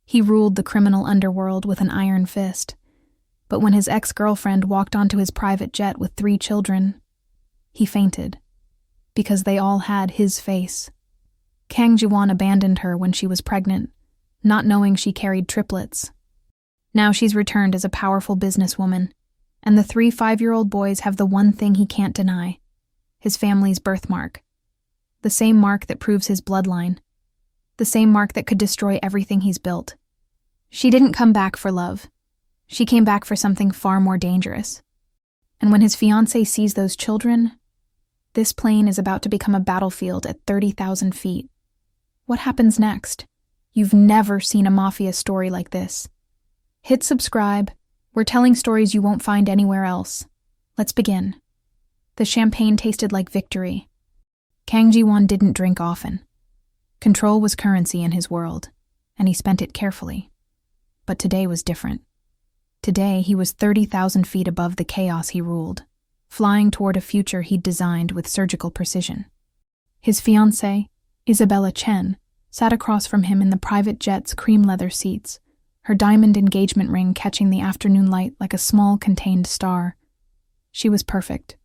He ruled the criminal underworld with an iron fist. But when his ex-girlfriend walked onto his private jet with 3 children, he fainted, because they all had his face. Kang Jiwan abandoned her when she was pregnant, not knowing she carried triplets. Now she's returned as a powerful businesswoman, and the 3 5-year-old boys have the one thing he can't deny: his family's birthmark. The same mark that proves his bloodline. The same mark that could destroy everything he's built. She didn't come back for love. She came back for something far more dangerous. And when his fiancée sees those children, this plane is about to become a battlefield at 30,000 feet. What happens next? You've never seen a mafia story like this. Hit subscribe. We're telling stories you won't find anywhere else. Let's begin. The champagne tasted like victory. Kang Jiwan didn't drink often. Control was currency in his world, and he spent it carefully. But today was different. Today, he was 30,000 feet above the chaos he ruled, flying toward a future he'd designed with surgical precision. His fiancée, Isabella Chen, sat across from him in the private jet's cream leather seats, her diamond engagement ring catching the afternoon light like a small contained star. She was perfect.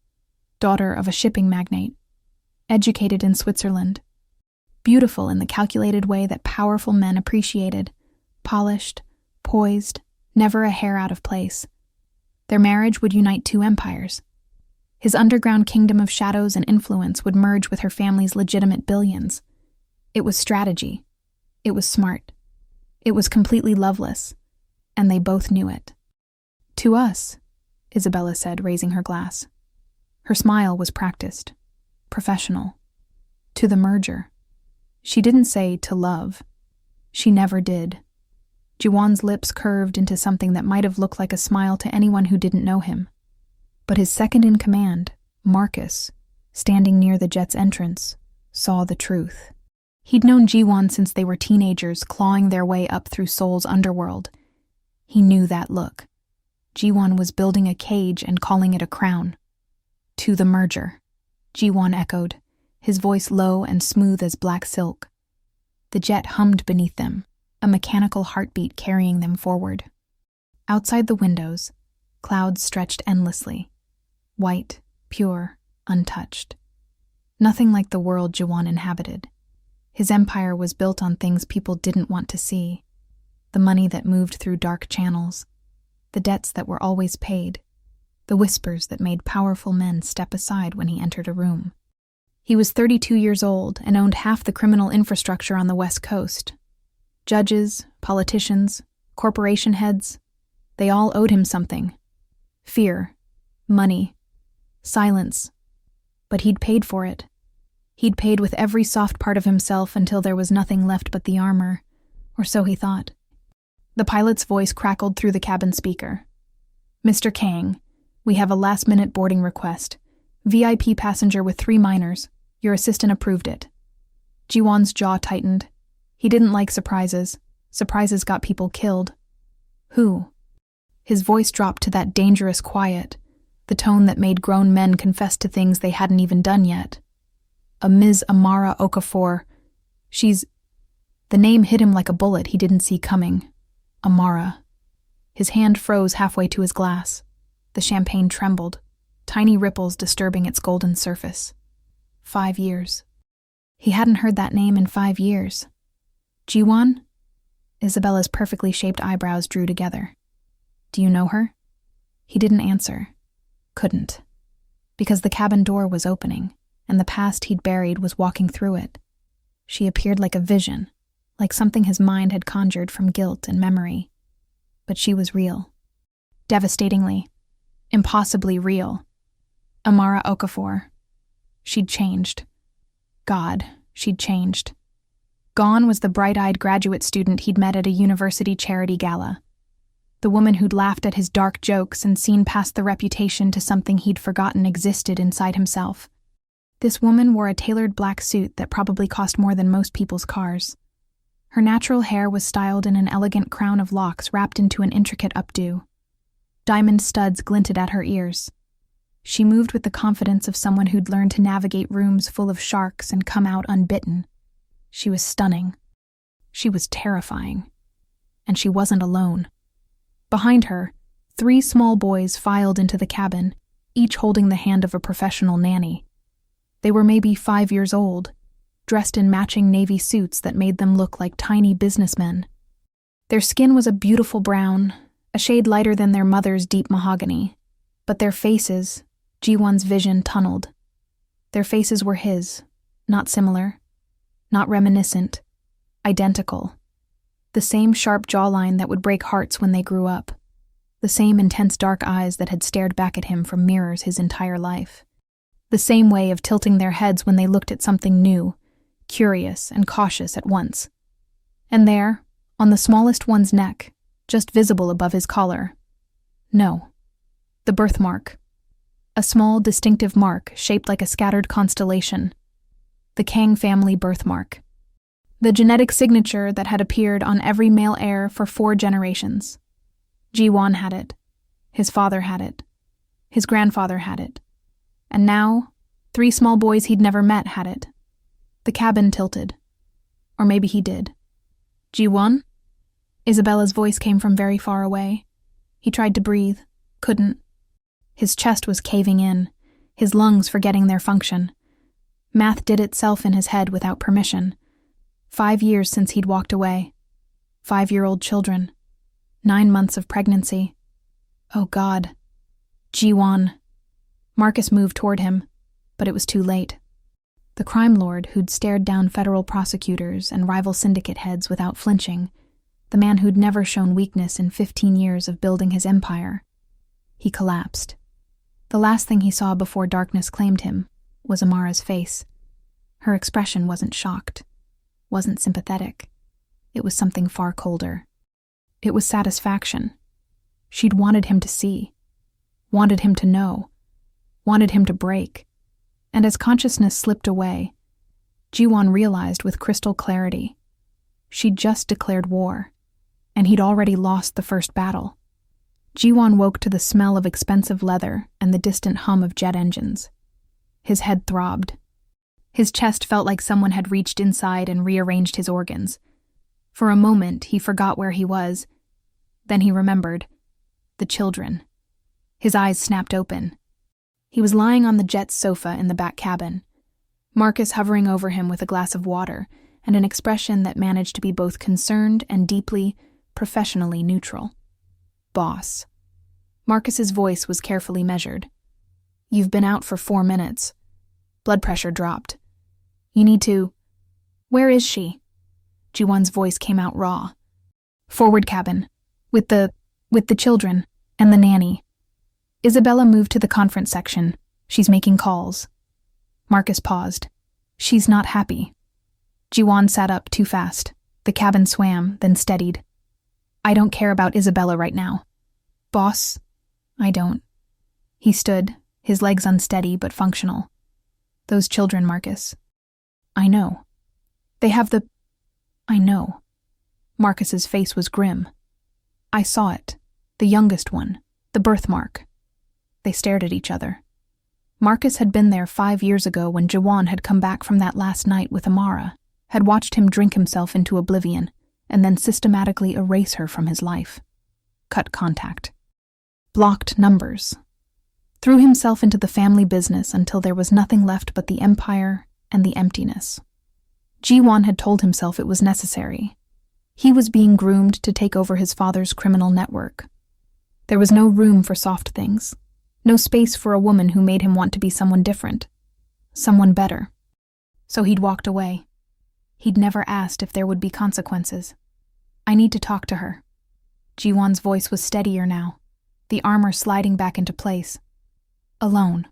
Daughter of a shipping magnate. Educated in Switzerland. Beautiful in the calculated way that powerful men appreciated. Polished, poised, never a hair out of place. Their marriage would unite 2 empires. His underground kingdom of shadows and influence would merge with her family's legitimate billions. It was strategy. It was smart. It was completely loveless, and they both knew it. To us, Isabella said, raising her glass. Her smile was practiced, professional. To the merger. She didn't say to love. She never did. Jiwan's lips curved into something that might have looked like a smile to anyone who didn't know him. But his second-in-command, Marcus, standing near the jet's entrance, saw the truth. He'd known Jiwan since they were teenagers clawing their way up through Seoul's underworld. He knew that look. Jiwan was building a cage and calling it a crown. To the merger, Jiwan echoed, his voice low and smooth as black silk. The jet hummed beneath them, a mechanical heartbeat carrying them forward. Outside the windows, clouds stretched endlessly. White, pure, untouched. Nothing like the world Jiwan inhabited. His empire was built on things people didn't want to see. The money that moved through dark channels. The debts that were always paid. The whispers that made powerful men step aside when he entered a room. He was 32 years old and owned half the criminal infrastructure on the West Coast. Judges, politicians, corporation heads, they all owed him something. Fear, money, silence. But he'd paid for it. He'd paid with every soft part of himself until there was nothing left but the armor, or so he thought. The pilot's voice crackled through the cabin speaker. Mr. Kang, we have a last-minute boarding request. VIP passenger with 3 minors. Your assistant approved it. Jiwan's jaw tightened. He didn't like surprises. Surprises got people killed. Who? His voice dropped to that dangerous quiet, the tone that made grown men confess to things they hadn't even done yet. A Ms. Amara Okafor. She's... The name hit him like a bullet he didn't see coming. Amara. His hand froze halfway to his glass. The champagne trembled, tiny ripples disturbing its golden surface. 5 years. He hadn't heard that name in 5 years. Jiwan? Isabella's perfectly shaped eyebrows drew together. Do you know her? He didn't answer. Couldn't. Because the cabin door was opening, and the past he'd buried was walking through it. She appeared like a vision, like something his mind had conjured from guilt and memory. But she was real. Devastatingly, impossibly real. Amara Okafor. She'd changed. God, she'd changed. Gone was the bright-eyed graduate student he'd met at a university charity gala. The woman who'd laughed at his dark jokes and seen past the reputation to something he'd forgotten existed inside himself. This woman wore a tailored black suit that probably cost more than most people's cars. Her natural hair was styled in an elegant crown of locks wrapped into an intricate updo. Diamond studs glinted at her ears. She moved with the confidence of someone who'd learned to navigate rooms full of sharks and come out unbitten. She was stunning. She was terrifying. and she wasn't alone. Behind her, 3 small boys filed into the cabin, each holding the hand of a professional nanny. They were maybe 5 years old, dressed in matching navy suits that made them look like tiny businessmen. Their skin was a beautiful brown, a shade lighter than their mother's deep mahogany, but their faces, Jiwan's vision tunneled. Their faces were his, not similar, not reminiscent, identical. The same sharp jawline that would break hearts when they grew up. The same intense dark eyes that had stared back at him from mirrors his entire life. The same way of tilting their heads when they looked at something new, curious and cautious at once. And there, on the smallest one's neck, just visible above his collar. No. The birthmark. A small, distinctive mark shaped like a scattered constellation. The Kang family birthmark. The genetic signature that had appeared on every male heir for 4 generations. Jiwan had it. His father had it. His grandfather had it. And now, 3 small boys he'd never met had it. The cabin tilted. Or maybe he did. Jiwan? Isabella's voice came from very far away. He tried to breathe. Couldn't. His chest was caving in, his lungs forgetting their function. Math did itself in his head without permission. 5 years since he'd walked away. 5-year-old children. 9 months of pregnancy. Oh God. Jiwan. Marcus moved toward him, but it was too late. The crime lord who'd stared down federal prosecutors and rival syndicate heads without flinching, the man who'd never shown weakness in 15 years of building his empire. He collapsed. The last thing he saw before darkness claimed him was Amara's face. Her expression wasn't shocked, wasn't sympathetic. It was something far colder. It was satisfaction. She'd wanted him to see, wanted him to know, wanted him to break. And as consciousness slipped away, Jiwan realized with crystal clarity, she'd just declared war, and he'd already lost the first battle. Jiwan woke to the smell of expensive leather and the distant hum of jet engines. His head throbbed. His chest felt like someone had reached inside and rearranged his organs. For a moment, he forgot where he was. Then he remembered. The children. His eyes snapped open. He was lying on the jet's sofa in the back cabin, Marcus hovering over him with a glass of water and an expression that managed to be both concerned and deeply, professionally neutral. Boss. Marcus's voice was carefully measured. You've been out for 4 minutes. Blood pressure dropped. You need to... Where is she? Jiwan's voice came out raw. Forward cabin. With the children and the nanny. Isabella moved to the conference section. She's making calls. Marcus paused. She's not happy. Jiwan sat up too fast. The cabin swam, then steadied. I don't care about Isabella right now. Boss, I don't. He stood, his legs unsteady but functional. Those children, Marcus. I know. They have the... I know. Marcus's face was grim. I saw it. The youngest one. The birthmark. They stared at each other. Marcus had been there 5 years ago when Jiwan had come back from that last night with Amara, had watched him drink himself into oblivion, and then systematically erase her from his life. Cut contact. Blocked numbers. Threw himself into the family business until there was nothing left but the empire and the emptiness. Jiwan had told himself it was necessary. He was being groomed to take over his father's criminal network. There was no room for soft things. No space for a woman who made him want to be someone different. Someone better. So he'd walked away. He'd never asked if there would be consequences. I need to talk to her. Jiwan's voice was steadier now, the armor sliding back into place. Alone.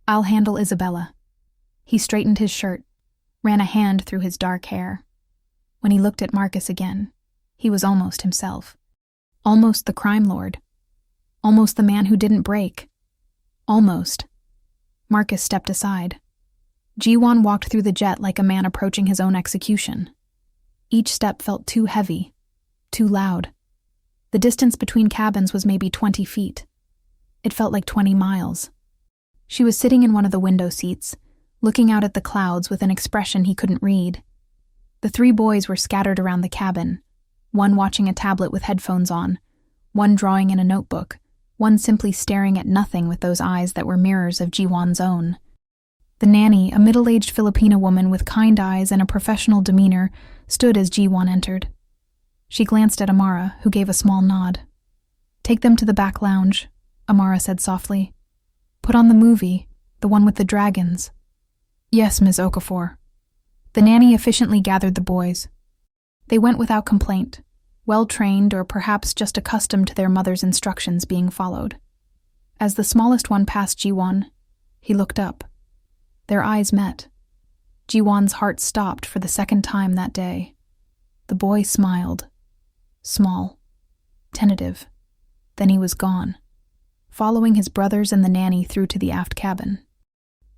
I'll handle Isabella. He straightened his shirt, ran a hand through his dark hair. When he looked at Marcus again, he was almost himself. Almost the crime lord. Almost the man who didn't break. Almost. Marcus stepped aside. Jiwan walked through the jet like a man approaching his own execution. Each step felt too heavy, too loud. The distance between cabins was maybe 20 feet. It felt like 20 miles. She was sitting in one of the window seats, looking out at the clouds with an expression he couldn't read. The 3 boys were scattered around the cabin, one watching a tablet with headphones on, one drawing in a notebook, one simply staring at nothing with those eyes that were mirrors of Jiwan's own. The nanny, a middle-aged Filipina woman with kind eyes and a professional demeanor, stood as Jiwan entered. She glanced at Amara, who gave a small nod. "Take them to the back lounge," Amara said softly. "Put on the movie, the one with the dragons." "Yes, Ms. Okafor." The nanny efficiently gathered the boys. They went without complaint, well-trained or perhaps just accustomed to their mother's instructions being followed. As the smallest one passed Jiwan, he looked up. Their eyes met. Jiwan's heart stopped for the second time that day. The boy smiled. Small. Tentative. Then he was gone, following his brothers and the nanny through to the aft cabin.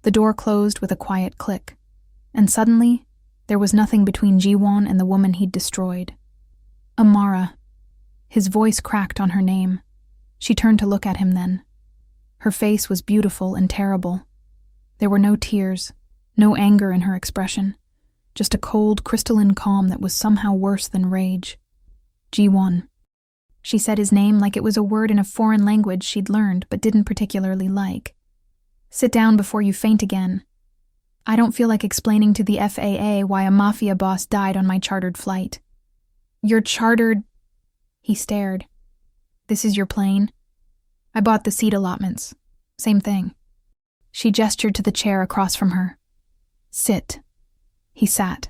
The door closed with a quiet click, and suddenly, there was nothing between Jiwan and the woman he'd destroyed. Amara. His voice cracked on her name. She turned to look at him then. Her face was beautiful and terrible. There were no tears, no anger in her expression, just a cold, crystalline calm that was somehow worse than rage. Jiwan. She said his name like it was a word in a foreign language she'd learned but didn't particularly like. "Sit down before you faint again. I don't feel like explaining to the FAA why a mafia boss died on my chartered flight." "Your chartered—" He stared. "This is your plane?" "I bought the seat allotments. Same thing." She gestured to the chair across from her. "Sit." He sat.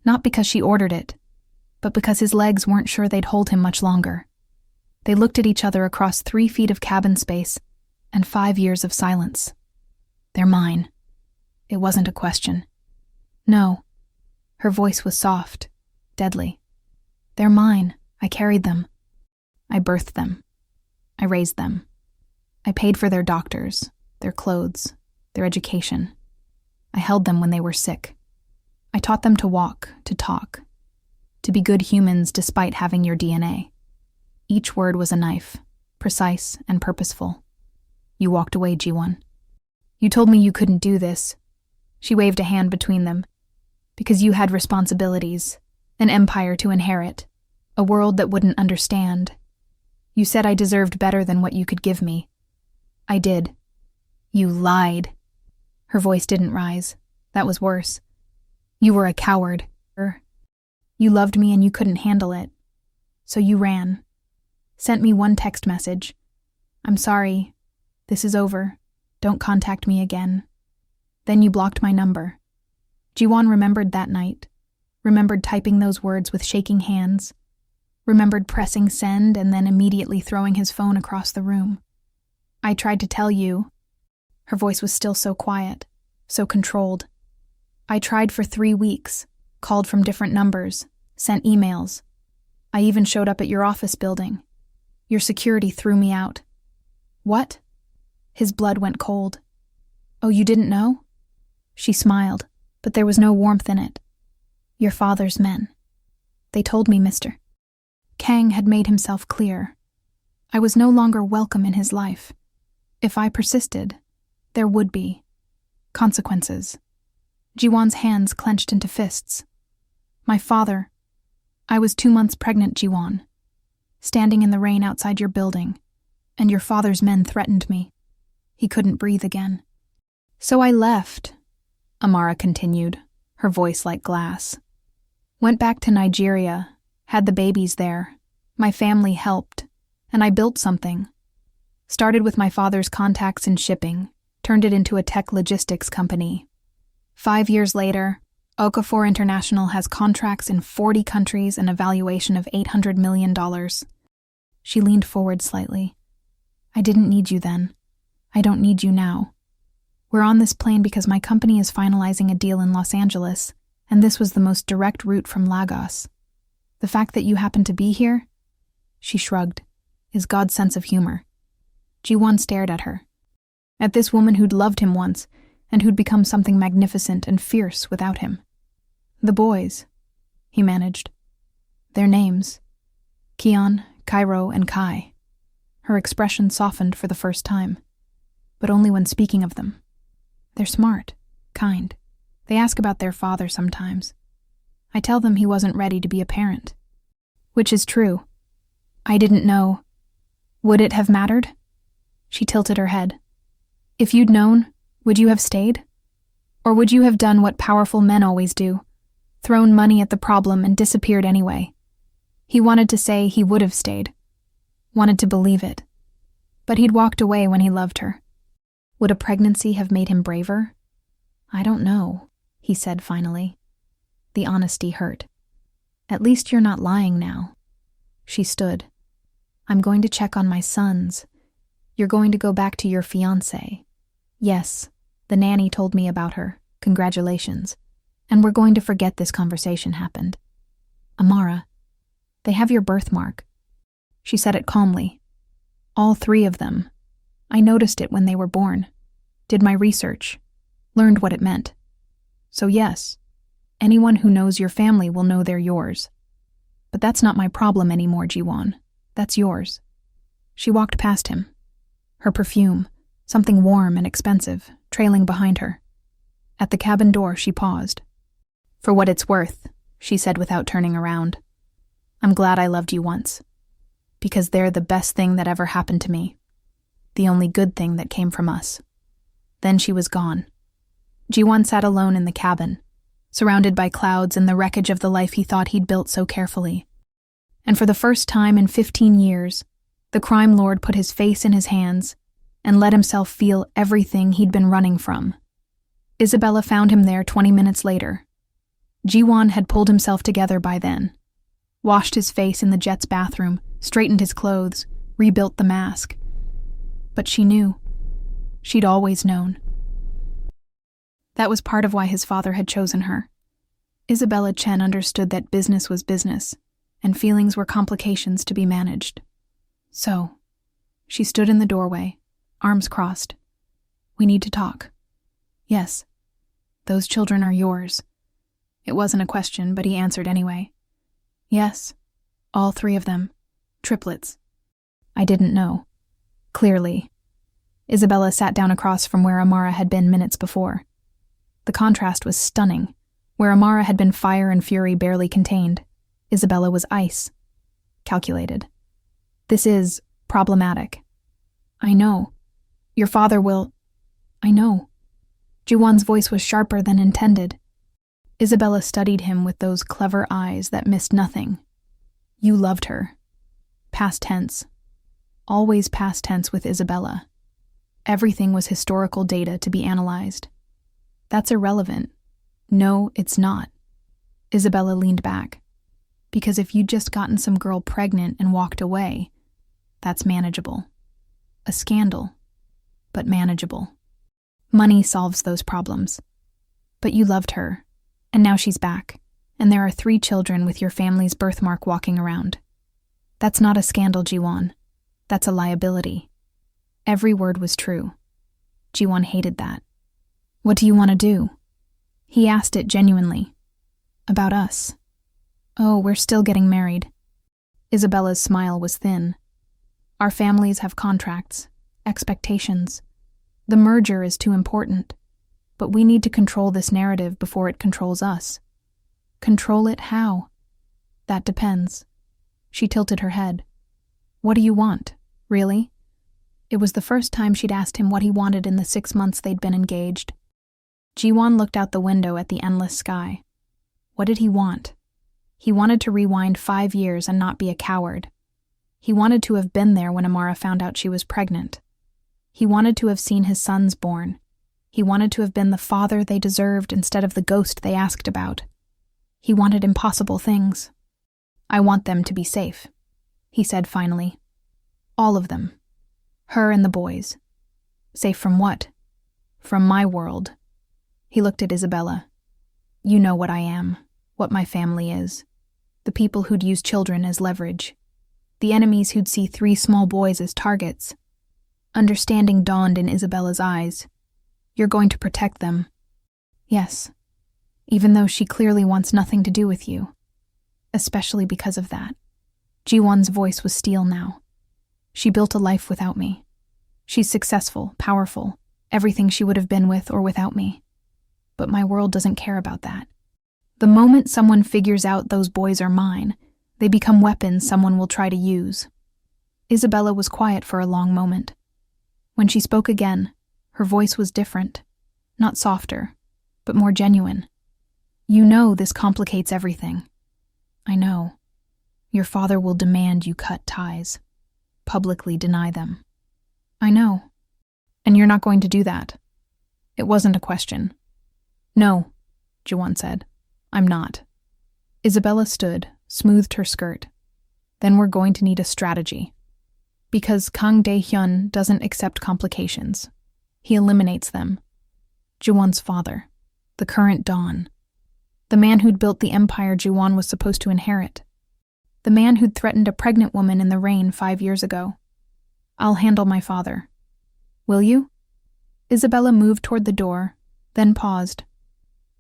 Not because she ordered it, but because his legs weren't sure they'd hold him much longer. They looked at each other across 3 feet of cabin space and 5 years of silence. "They're mine." It wasn't a question. "No." Her voice was soft, deadly. "They're mine. I carried them. I birthed them. I raised them. I paid for their doctors, their clothes, their education. I held them when they were sick. I taught them to walk, to talk, to be good humans despite having your DNA. Each word was a knife, precise and purposeful. You walked away, Jiwan. You told me you couldn't do this." She waved a hand between them. "Because you had responsibilities, an empire to inherit, a world that wouldn't understand. You said I deserved better than what you could give me. I did. You lied." Her voice didn't rise. That was worse. "You were a coward. You loved me and you couldn't handle it. So you ran. Sent me one text message. 'I'm sorry. This is over. Don't contact me again.' Then you blocked my number." Jiwan remembered that night, remembered typing those words with shaking hands, remembered pressing send and then immediately throwing his phone across the room. "I tried to tell you." Her voice was still so quiet, so controlled. "I tried for 3 weeks, called from different numbers, sent emails. I even showed up at your office building. Your security threw me out." "What?" His blood went cold. "Oh, you didn't know?" She smiled, but there was no warmth in it. "Your father's men. They told me, mister." Kang had made himself clear. I was no longer welcome in his life. If I persisted, there would be consequences. Jiwan's hands clenched into fists. "My father. I was 2 months pregnant, Jiwan. Standing in the rain outside your building, and your father's men threatened me." He couldn't breathe again. "So I left," Amara continued, her voice like glass. "Went back to Nigeria, had the babies there. My family helped, and I built something. Started with my father's contacts in shipping, turned it into a tech logistics company. 5 years later, Okafor International has contracts in 40 countries and a valuation of $800 million. She leaned forward slightly. "I didn't need you then. I don't need you now. We're on this plane because my company is finalizing a deal in Los Angeles, and this was the most direct route from Lagos. The fact that you happen to be here," she shrugged, "is God's sense of humor." Jiwan stared at her. At this woman who'd loved him once, and who'd become something magnificent and fierce without him. "The boys," he managed. "Their names. Keon, Cairo, and Kai." Her expression softened for the first time, but only when speaking of them. "They're smart, kind. They ask about their father sometimes. I tell them he wasn't ready to be a parent. Which is true. I didn't know. Would it have mattered? She tilted her head. If you'd known, would you have stayed? Or would you have done what powerful men always do, thrown money at the problem and disappeared anyway? He wanted to say he would have stayed, wanted to believe it. But he'd walked away when he loved her. Would a pregnancy have made him braver? I don't know, he said finally. The honesty hurt. At least you're not lying now. She stood. I'm going to check on my sons. You're going to go back to your fiancée. Yes, the nanny told me about her. Congratulations. And we're going to forget this conversation happened. Amara, they have your birthmark. She said it calmly. All 3 of them. I noticed it when they were born. Did my research. Learned what it meant. So yes, anyone who knows your family will know they're yours. But that's not my problem anymore, Jiwan. That's yours. She walked past him. Her perfume, something warm and expensive, trailing behind her. At the cabin door, she paused. For what it's worth, she said without turning around. I'm glad I loved you once. Because they're the best thing that ever happened to me. The only good thing that came from us. Then she was gone. Jiwan sat alone in the cabin, surrounded by clouds and the wreckage of the life he thought he'd built so carefully. And for the first time in 15 years, the crime lord put his face in his hands and let himself feel everything he'd been running from. Isabella found him there 20 minutes later. Jiwan had pulled himself together by then, washed his face in the jet's bathroom, straightened his clothes, rebuilt the mask. But she knew. She'd always known. That was part of why his father had chosen her. Isabella Chen understood that business was business, and feelings were complications to be managed. So, she stood in the doorway, arms crossed. We need to talk. Yes, those children are yours. It wasn't a question, but he answered anyway. Yes, all 3 of them. Triplets. I didn't know. Clearly. Isabella sat down across from where Amara had been minutes before. The contrast was stunning. Where Amara had been fire and fury barely contained, Isabella was ice. Calculated. This is problematic. I know. Your father will... I know. Jiwan's voice was sharper than intended. Isabella studied him with those clever eyes that missed nothing. You loved her. Past tense. Always past tense with Isabella. Everything was historical data to be analyzed. That's irrelevant. No, it's not. Isabella leaned back. Because if you'd just gotten some girl pregnant and walked away, that's manageable. A scandal, but manageable. Money solves those problems. But you loved her, and now she's back, and there are 3 children with your family's birthmark walking around. That's not a scandal, Jiwan. That's a liability. Every word was true. Jiwan hated that. What do you want to do? He asked it genuinely. About us. Oh, we're still getting married. Isabella's smile was thin. Our families have contracts, expectations. The merger is too important. But we need to control this narrative before it controls us. Control it how? That depends. She tilted her head. What do you want, really? It was the first time she'd asked him what he wanted in the 6 months they'd been engaged. Jiwan looked out the window at the endless sky. What did he want? He wanted to rewind 5 years and not be a coward. He wanted to have been there when Amara found out she was pregnant. He wanted to have seen his sons born. He wanted to have been the father they deserved instead of the ghost they asked about. He wanted impossible things. I want them to be safe, he said finally. All of them. Her and the boys. Safe from what? From my world. He looked at Isabella. You know what I am, what my family is. The people who'd use children as leverage. The enemies who'd see 3 small boys as targets. Understanding dawned in Isabella's eyes. You're going to protect them. Yes, even though she clearly wants nothing to do with you. Especially because of that. Jiwan's voice was steel now. She built a life without me. She's successful, powerful, everything she would have been with or without me. But my world doesn't care about that. The moment someone figures out those boys are mine, they become weapons someone will try to use. Isabella was quiet for a long moment. When she spoke again, her voice was different, not softer, but more genuine. You know this complicates everything. I know. Your father will demand you cut ties, publicly deny them. I know. And you're not going to do that. It wasn't a question. No, Jiwan said. I'm not. Isabella stood, smoothed her skirt. Then we're going to need a strategy. Because Kang Dae-hyun doesn't accept complications. He eliminates them. Jiwan's father, the current Dawn. The man who'd built the empire Jiwan was supposed to inherit. The man who'd threatened a pregnant woman in the rain 5 years ago. I'll handle my father. Will you? Isabella moved toward the door, then paused.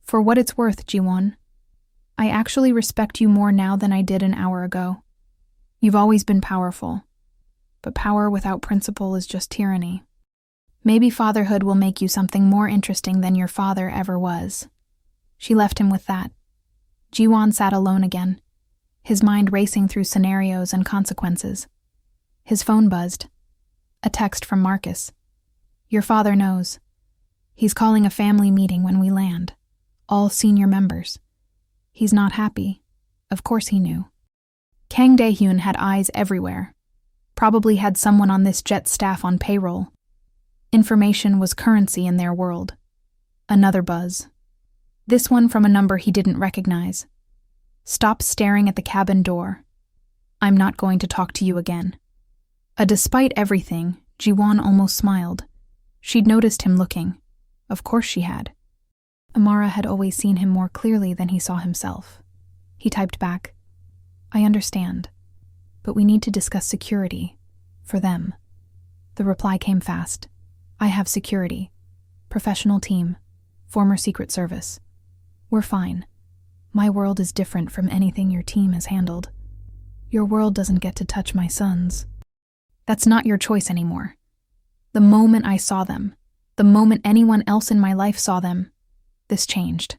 For what it's worth, Jiwan, I actually respect you more now than I did an hour ago. You've always been powerful. But power without principle is just tyranny. Maybe fatherhood will make you something more interesting than your father ever was. She left him with that. Jiwan sat alone again, his mind racing through scenarios and consequences. His phone buzzed. A text from Marcus. Your father knows. He's calling a family meeting when we land. All senior members. He's not happy. Of course he knew. Kang Dae-hyun had eyes everywhere. Probably had someone on this jet staff on payroll. Information was currency in their world. Another buzz. This one from a number he didn't recognize. Stop staring at the cabin door. I'm not going to talk to you again. Despite everything, Jiwan almost smiled. She'd noticed him looking. Of course she had. Amara had always seen him more clearly than he saw himself. He typed back, I understand, but we need to discuss security. For them. The reply came fast. I have security. Professional team. Former Secret Service. We're fine. My world is different from anything your team has handled. Your world doesn't get to touch my sons. That's not your choice anymore. The moment I saw them, the moment anyone else in my life saw them, this changed.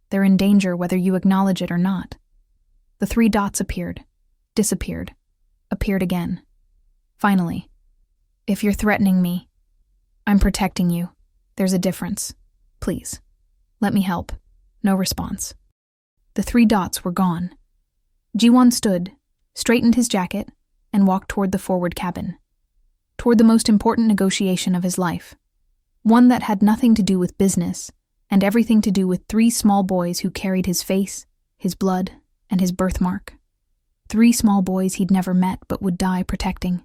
They're in danger whether you acknowledge it or not. The 3 dots appeared, disappeared, appeared again. Finally, if you're threatening me, I'm protecting you. There's a difference. Please, let me help. No response. The 3 dots were gone. Jiwan stood, straightened his jacket, and walked toward the forward cabin. Toward the most important negotiation of his life. One that had nothing to do with business, and everything to do with 3 small boys who carried his face, his blood, and his birthmark. 3 small boys he'd never met but would die protecting.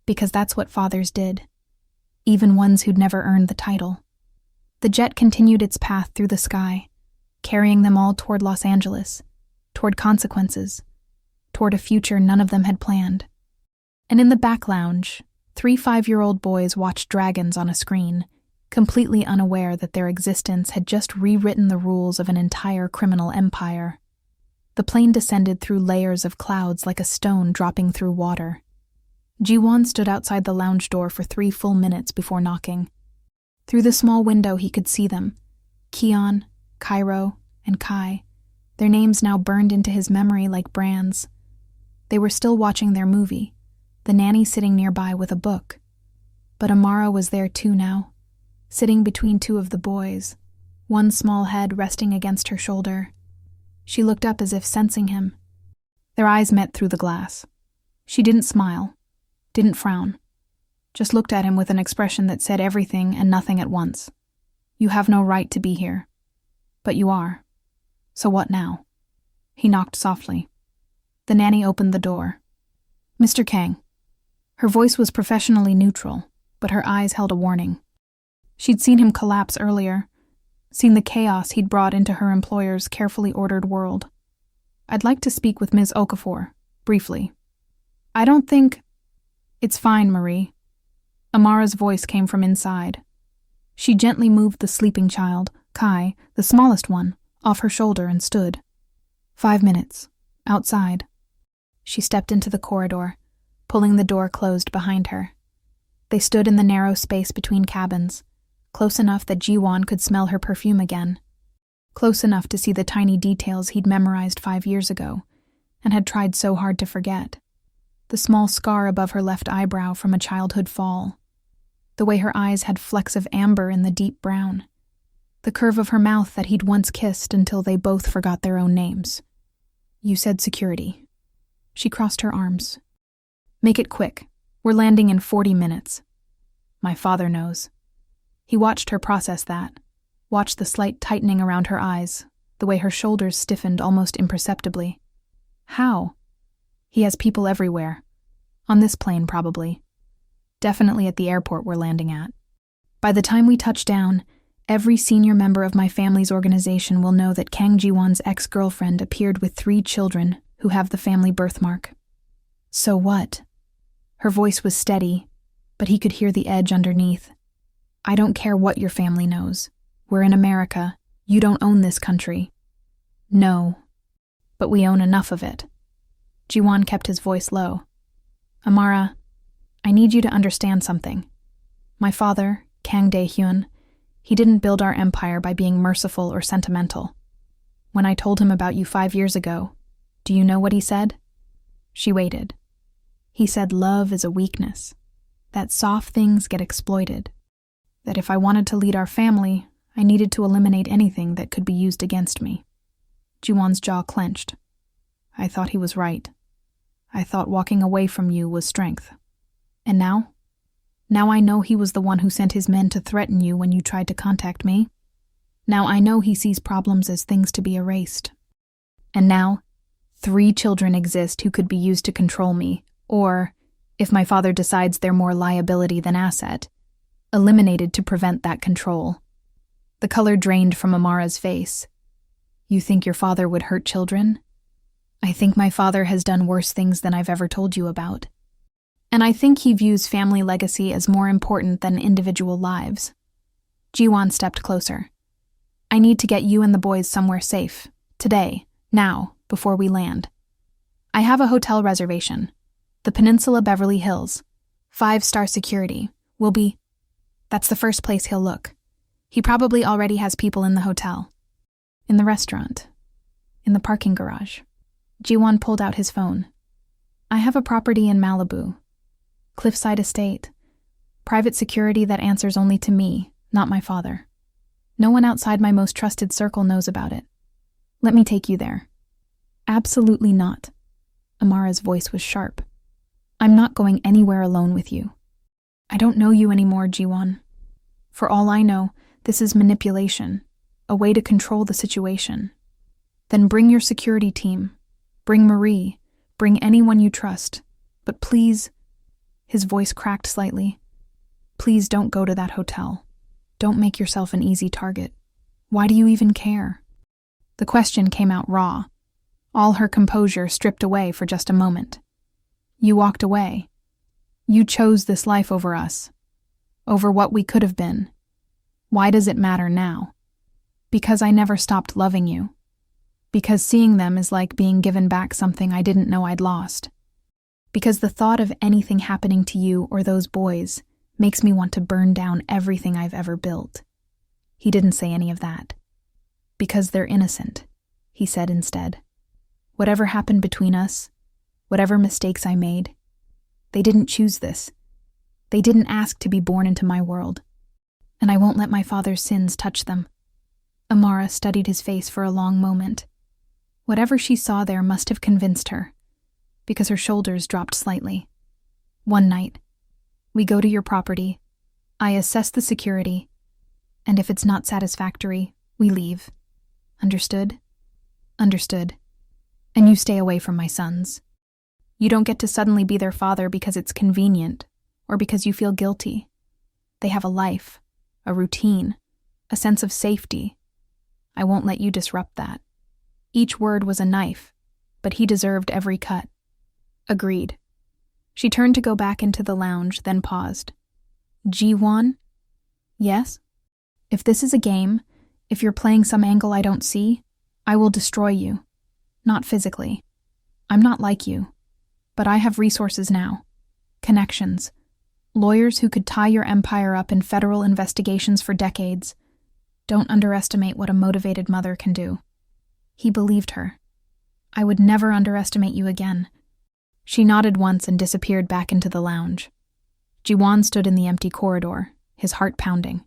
Because that's what fathers did. Even ones who'd never earned the title. The jet continued its path through the sky, carrying them all toward Los Angeles, toward consequences, toward a future none of them had planned. And in the back lounge, 3 5-year-old boys watched dragons on a screen, completely unaware that their existence had just rewritten the rules of an entire criminal empire. The plane descended through layers of clouds like a stone dropping through water. Jiwan stood outside the lounge door for 3 full minutes before knocking. Through the small window he could see them, Keon, Cairo, and Kai, their names now burned into his memory like brands. They were still watching their movie, the nanny sitting nearby with a book. But Amara was there too now, sitting between 2 of the boys, one small head resting against her shoulder. She looked up as if sensing him. Their eyes met through the glass. She didn't smile, didn't frown, just looked at him with an expression that said everything and nothing at once. You have no right to be here. But you are. So what now? He knocked softly. The nanny opened the door. Mr. Kang. Her voice was professionally neutral, but her eyes held a warning. She'd seen him collapse earlier, seen the chaos he'd brought into her employer's carefully ordered world. I'd like to speak with Ms. Okafor, briefly. I don't think... It's fine, Marie. Amara's voice came from inside. She gently moved the sleeping child, Kai, the smallest one, off her shoulder and stood. 5 minutes. Outside. She stepped into the corridor, pulling the door closed behind her. They stood in the narrow space between cabins, close enough that Jiwan could smell her perfume again. close enough to see the tiny details he'd memorized 5 years ago and had tried so hard to forget. The small scar above her left eyebrow from a childhood fall, the way her eyes had flecks of amber in the deep brown, the curve of her mouth that he'd once kissed until they both forgot their own names. "You said security." She crossed her arms. "Make it quick. We're landing in 40 minutes. My father knows." He watched her process that, watched the slight tightening around her eyes, the way her shoulders stiffened almost imperceptibly. "How?" "He has people everywhere. On this plane, probably. Definitely at the airport we're landing at. By the time we touch down, every senior member of my family's organization will know that Kang Jiwan's ex-girlfriend appeared with 3 children who have the family birthmark." "So what?" Her voice was steady, but he could hear the edge underneath. "I don't care what your family knows. We're in America. You don't own this country." "No, but we own enough of it." Jiwan kept his voice low. "Amara, I need you to understand something. My father, Kang Dae-hyun, he didn't build our empire by being merciful or sentimental. When I told him about you 5 years ago, do you know what he said?" She waited. "He said love is a weakness, that soft things get exploited, that if I wanted to lead our family, I needed to eliminate anything that could be used against me." Jiwan's jaw clenched. "I thought he was right. I thought walking away from you was strength. And now? Now I know he was the one who sent his men to threaten you when you tried to contact me. Now I know he sees problems as things to be erased. And now, 3 children exist who could be used to control me, or, if my father decides they're more liability than asset, eliminated to prevent that control." The color drained from Amara's face. "You think your father would hurt children?" "I think my father has done worse things than I've ever told you about. And I think he views family legacy as more important than individual lives." Jiwan stepped closer. "I need to get you and the boys somewhere safe. Today. Now. Before we land. I have a hotel reservation. The Peninsula Beverly Hills. 5-star security. Will be..." That's the first place he'll look. He probably already has people in the hotel. In the restaurant. In the parking garage. Jiwan pulled out his phone. "I have a property in Malibu. Cliffside Estate. Private security that answers only to me, not my father. No one outside my most trusted circle knows about it. Let me take you there." "Absolutely not." Amara's voice was sharp. "I'm not going anywhere alone with you. I don't know you anymore, Jiwan. For all I know, this is manipulation, a way to control the situation. Then bring your security team. Bring Marie. Bring anyone you trust. But please..." His voice cracked slightly. "Please don't go to that hotel. Don't make yourself an easy target. Why do you even care?" The question came out raw, all her composure stripped away for just a moment. "You walked away. You chose this life over us, over what we could have been. Why does it matter now?" "Because I never stopped loving you. Because seeing them is like being given back something I didn't know I'd lost. Because the thought of anything happening to you or those boys makes me want to burn down everything I've ever built." He didn't say any of that. "Because they're innocent," he said instead. "Whatever happened between us, whatever mistakes I made, they didn't choose this. They didn't ask to be born into my world. And I won't let my father's sins touch them." Amara studied his face for a long moment. Whatever she saw there must have convinced her, because her shoulders dropped slightly. "One night, we go to your property, I assess the security, and if it's not satisfactory, we leave. Understood?" "Understood. And you stay away from my sons. You don't get to suddenly be their father because it's convenient, or because you feel guilty. They have a life, a routine, a sense of safety. I won't let you disrupt that." Each word was a knife, but he deserved every cut. Agreed. She turned to go back into the lounge, then paused. "Jiwan?" "Yes?" "If this is a game, if you're playing some angle I don't see, I will destroy you. Not physically. I'm not like you. But I have resources now. Connections. Lawyers who could tie your empire up in federal investigations for decades. Don't underestimate what a motivated mother can do. He believed her. I would never underestimate you again. She nodded once and disappeared back into the lounge. Jiwan stood in the empty corridor, his heart pounding.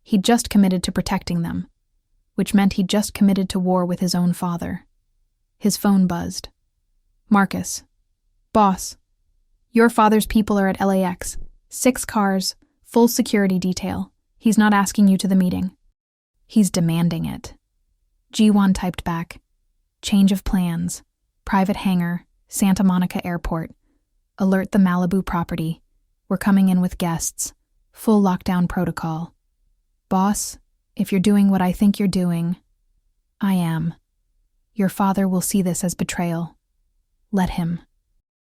He'd just committed to protecting them, which meant he'd just committed to war with his own father. His phone buzzed. Marcus. Boss. Your father's people are at LAX. 6 cars, full security detail. He's not asking you to the meeting. He's demanding it. Jiwan typed back. Change of plans. Private hangar, Santa Monica Airport. Alert the Malibu property. We're coming in with guests. Full lockdown protocol. Boss, if you're doing what I think you're doing, I am. Your father will see this as betrayal. Let him.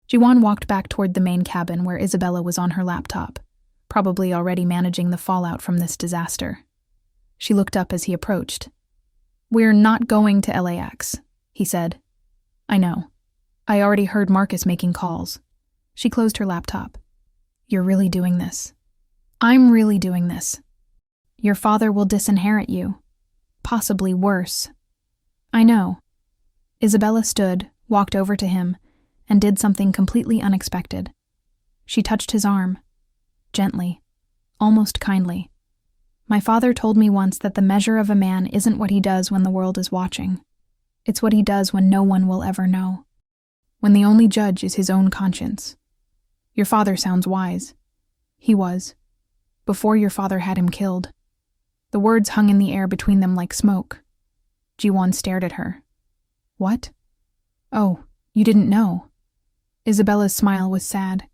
Jiwan walked back toward the main cabin where Isabella was on her laptop, probably already managing the fallout from this disaster. She looked up as he approached. We're not going to LAX, he said. I know. I already heard Marcus making calls. She closed her laptop. You're really doing this. I'm really doing this. Your father will disinherit you. Possibly worse. I know. Isabella stood, walked over to him, and did something completely unexpected. She touched his arm. Gently. Almost kindly. My father told me once that the measure of a man isn't what he does when the world is watching. It's what he does when no one will ever know. When the only judge is his own conscience. Your father sounds wise. He was. Before your father had him killed. The words hung in the air between them like smoke. Jiwan stared at her. What? Oh, you didn't know. Isabella's smile was sad.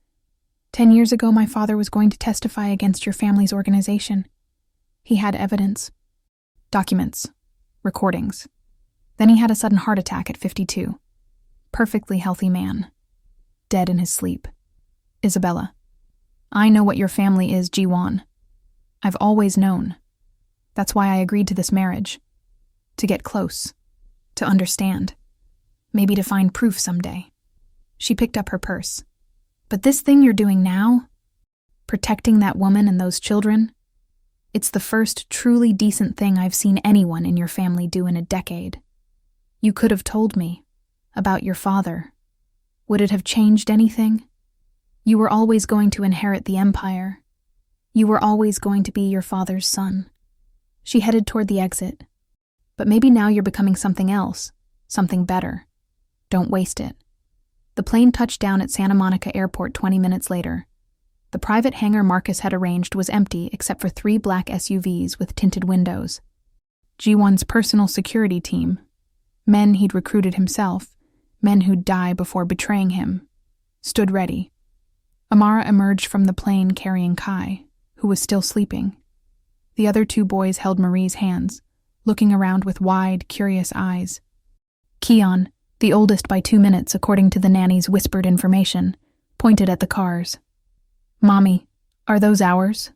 10 years ago, my father was going to testify against your family's organization. He had evidence. Documents. Recordings. Then he had a sudden heart attack at 52. Perfectly healthy man. Dead in his sleep. Isabella. I know what your family is, Jiwan. I've always known. That's why I agreed to this marriage. To get close. To understand. Maybe to find proof someday. She picked up her purse. But this thing you're doing now? Protecting that woman and those children? It's the first truly decent thing I've seen anyone in your family do in a decade. You could have told me. About your father. Would it have changed anything? You were always going to inherit the empire. You were always going to be your father's son. She headed toward the exit. But maybe now you're becoming something else. Something better. Don't waste it. The plane touched down at Santa Monica Airport 20 minutes later. The private hangar Marcus had arranged was empty except for 3 black SUVs with tinted windows. Jiwan's personal security team. Men he'd recruited himself. Men who'd die before betraying him. Stood ready. Amara emerged from the plane carrying Kai, who was still sleeping. The other 2 boys held Marie's hands, looking around with wide, curious eyes. Keon, the oldest by 2 minutes according to the nanny's whispered information, pointed at the cars. Mommy, are those ours?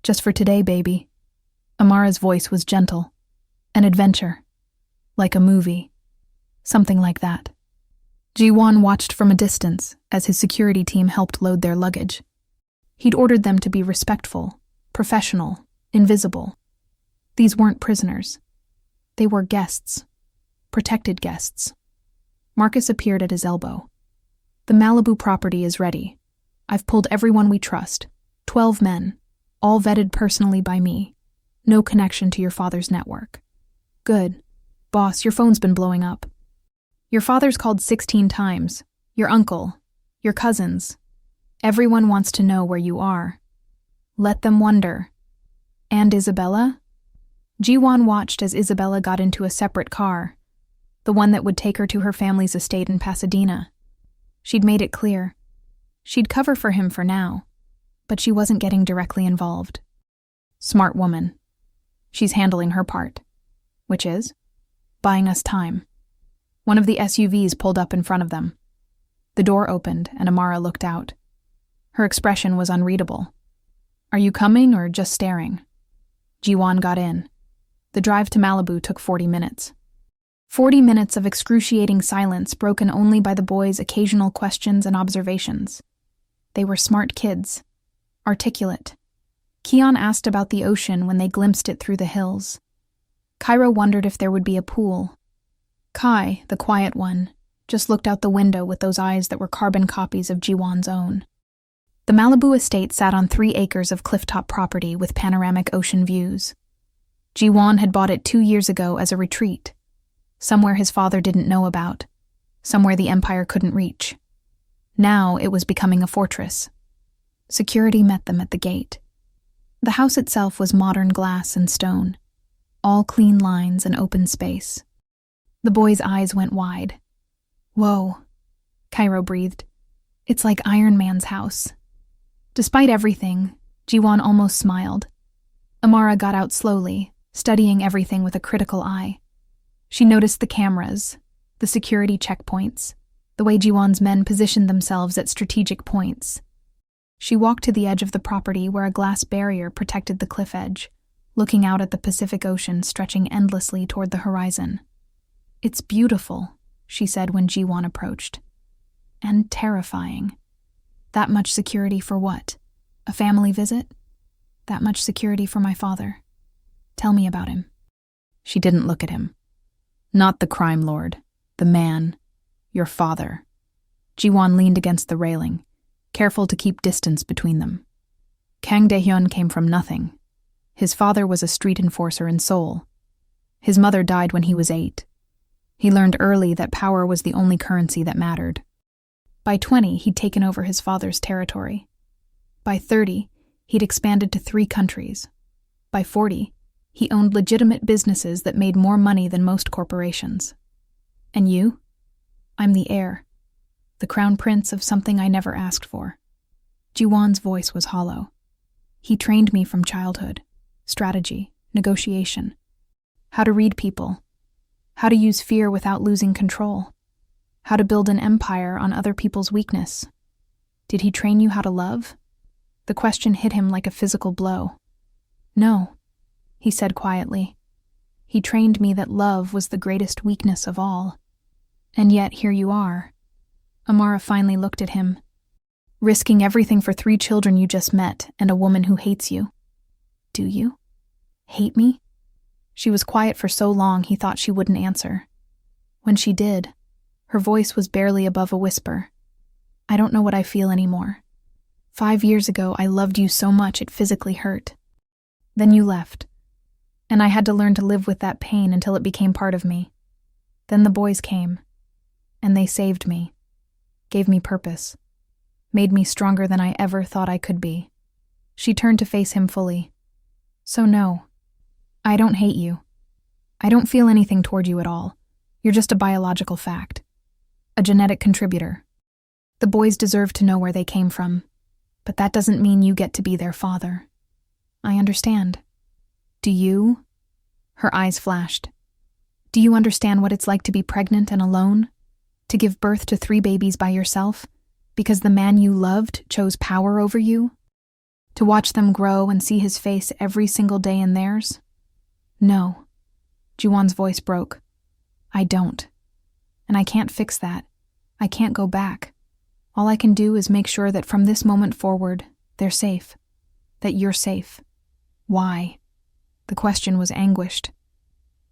Just for today, baby. Amara's voice was gentle. An adventure. Like a movie. Something like that. Jiwan watched from a distance as his security team helped load their luggage. He'd ordered them to be respectful, professional, invisible. These weren't prisoners. They were guests. Protected guests. Marcus appeared at his elbow. The Malibu property is ready. I've pulled everyone we trust. 12 men, all vetted personally by me. No connection to your father's network. Good. Boss, your phone's been blowing up. Your father's called 16 times. Your uncle. Your cousins. Everyone wants to know where you are. Let them wonder. And Isabella? Jiwan watched as Isabella got into a separate car. The one that would take her to her family's estate in Pasadena. She'd made it clear. She'd cover for him for now, but she wasn't getting directly involved. Smart woman. She's handling her part. Which is? Buying us time. One of the SUVs pulled up in front of them. The door opened and Amara looked out. Her expression was unreadable. Are you coming or just staring? Jiwan got in. The drive to Malibu took 40 minutes. 40 minutes of excruciating silence broken only by the boys' occasional questions and observations. They were smart kids. Articulate. Kian asked about the ocean when they glimpsed it through the hills. Cairo wondered if there would be a pool. Kai, the quiet one, just looked out the window with those eyes that were carbon copies of Jiwan's own. The Malibu estate sat on 3 acres of clifftop property with panoramic ocean views. Jiwan had bought it 2 years ago as a retreat, somewhere his father didn't know about, somewhere the empire couldn't reach. Now it was becoming a fortress. Security met them at the gate. The house itself was modern glass and stone, all clean lines and open space. The boy's eyes went wide. "Whoa," Cairo breathed. "It's like Iron Man's house." Despite everything, Jiwan almost smiled. Amara got out slowly, studying everything with a critical eye. She noticed the cameras, the security checkpoints, the way Jiwan's men positioned themselves at strategic points. She walked to the edge of the property where a glass barrier protected the cliff edge, looking out at the Pacific Ocean stretching endlessly toward the horizon. "It's beautiful," she said when Jiwan approached. "And terrifying. That much security for what? A family visit? That much security for my father. Tell me about him." She didn't look at him. "Not the crime lord. The man. Your father." Jiwan leaned against the railing, careful to keep distance between them. Kang Daehyun came from nothing. His father was a street enforcer in Seoul. His mother died when he was 8. He learned early that power was the only currency that mattered. By 20, he'd taken over his father's territory. By 30, he'd expanded to 3 countries. By 40, he owned legitimate businesses that made more money than most corporations. And you? I'm the heir, the crown prince of something I never asked for. Jiwan's voice was hollow. He trained me from childhood. Strategy, negotiation. How to read people. How to use fear without losing control. How to build an empire on other people's weakness. Did he train you how to love? The question hit him like a physical blow. "No," he said quietly. "He trained me that love was the greatest weakness of all. And yet here you are." Amara finally looked at him. "Risking everything for 3 children you just met and a woman who hates you. Do you? Hate me?" She was quiet for so long he thought she wouldn't answer. When she did, her voice was barely above a whisper. "I don't know what I feel anymore. 5 years ago, I loved you so much it physically hurt. Then you left, and I had to learn to live with that pain until it became part of me. Then the boys came, and they saved me, gave me purpose, made me stronger than I ever thought I could be." She turned to face him fully. "So no, I don't hate you. I don't feel anything toward you at all. You're just a biological fact. A genetic contributor. The boys deserve to know where they came from, but that doesn't mean you get to be their father. I understand. Do you?" Her eyes flashed. "Do you understand what it's like to be pregnant and alone? To give birth to 3 babies by yourself, because the man you loved chose power over you? To watch them grow and see his face every single day in theirs? No." Jiwan's voice broke. "I don't. And I can't fix that. I can't go back. All I can do is make sure that from this moment forward, they're safe. That you're safe. Why?" The question was anguished.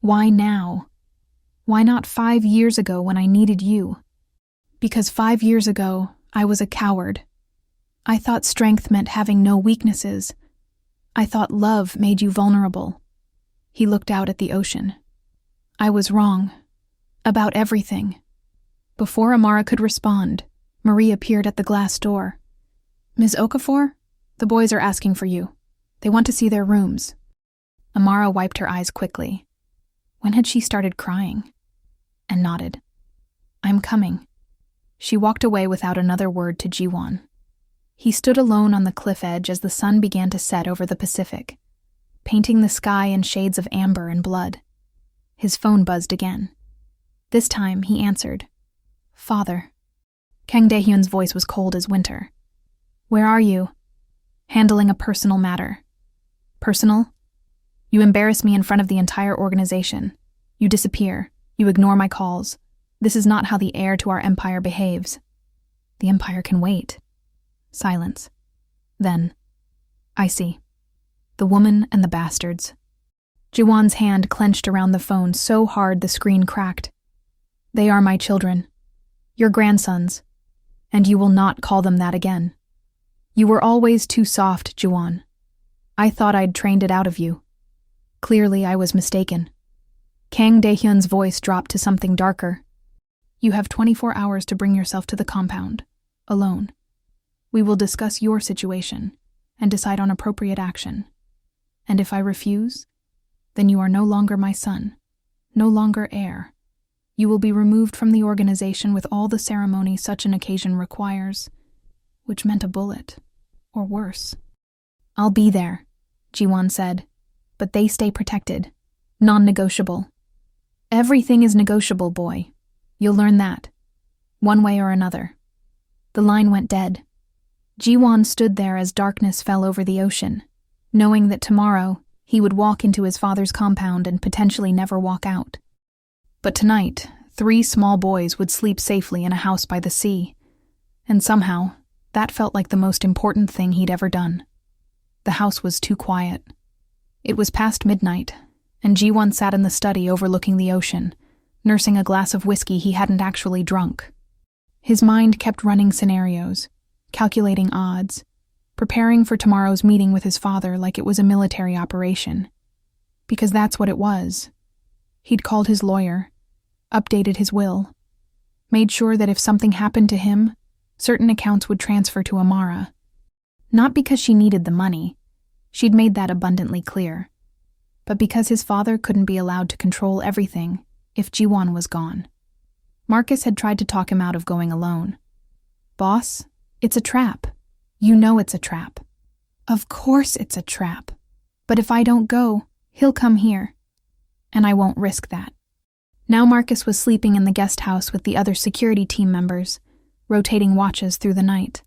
"Why now? Why not 5 years ago when I needed you? Because 5 years ago, I was a coward. I thought strength meant having no weaknesses. I thought love made you vulnerable." He looked out at the ocean. "I was wrong. About everything." Before Amara could respond, Marie appeared at the glass door. "Ms. Okafor, the boys are asking for you. They want to see their rooms." Amara wiped her eyes quickly. When had she started crying? And nodded. "I'm coming." She walked away without another word to Jiwan. He stood alone on the cliff edge as the sun began to set over the Pacific, painting the sky in shades of amber and blood. His phone buzzed again. This time he answered. "Father." Kang Daehyun's voice was cold as winter. "Where are you?" "Handling a personal matter." "Personal?" "You embarrass me in front of the entire organization. You disappear. You ignore my calls. This is not how the heir to our empire behaves." "The empire can wait." Silence. Then, "I see. The woman and the bastards. Jiwan's hand clenched around the phone so hard the screen cracked. They are my children. Your grandsons. And you will not call them that again. You were always too soft, Jiwan. I thought I'd trained it out of you. Clearly, I was mistaken. Kang Daehyun's voice dropped to something darker. You have 24 hours to bring yourself to the compound, alone. We will discuss your situation and decide on appropriate action. And if I refuse, then you are no longer my son, no longer heir. You will be removed from the organization with all the ceremony such an occasion requires, which meant a bullet, or worse. I'll be there, Jiwan said, but they stay protected, non-negotiable. Everything is negotiable, boy. You'll learn that, one way or another. The line went dead. Jiwan stood there as darkness fell over the ocean, knowing that tomorrow he would walk into his father's compound and potentially never walk out. But tonight, 3 small boys would sleep safely in a house by the sea, and somehow, that felt like the most important thing he'd ever done. The house was too quiet. It was past midnight, and Jiwan sat in the study overlooking the ocean, nursing a glass of whiskey he hadn't actually drunk. His mind kept running scenarios, calculating odds, preparing for tomorrow's meeting with his father like it was a military operation. Because that's what it was. He'd called his lawyer, updated his will, made sure that if something happened to him, certain accounts would transfer to Amara. Not because she needed the money, she'd made that abundantly clear, but because his father couldn't be allowed to control everything if Jiwan was gone. Marcus had tried to talk him out of going alone. Boss, it's a trap. You know it's a trap. Of course it's a trap. But if I don't go, he'll come here. And I won't risk that. Now Marcus was sleeping in the guest house with the other security team members, rotating watches through the night.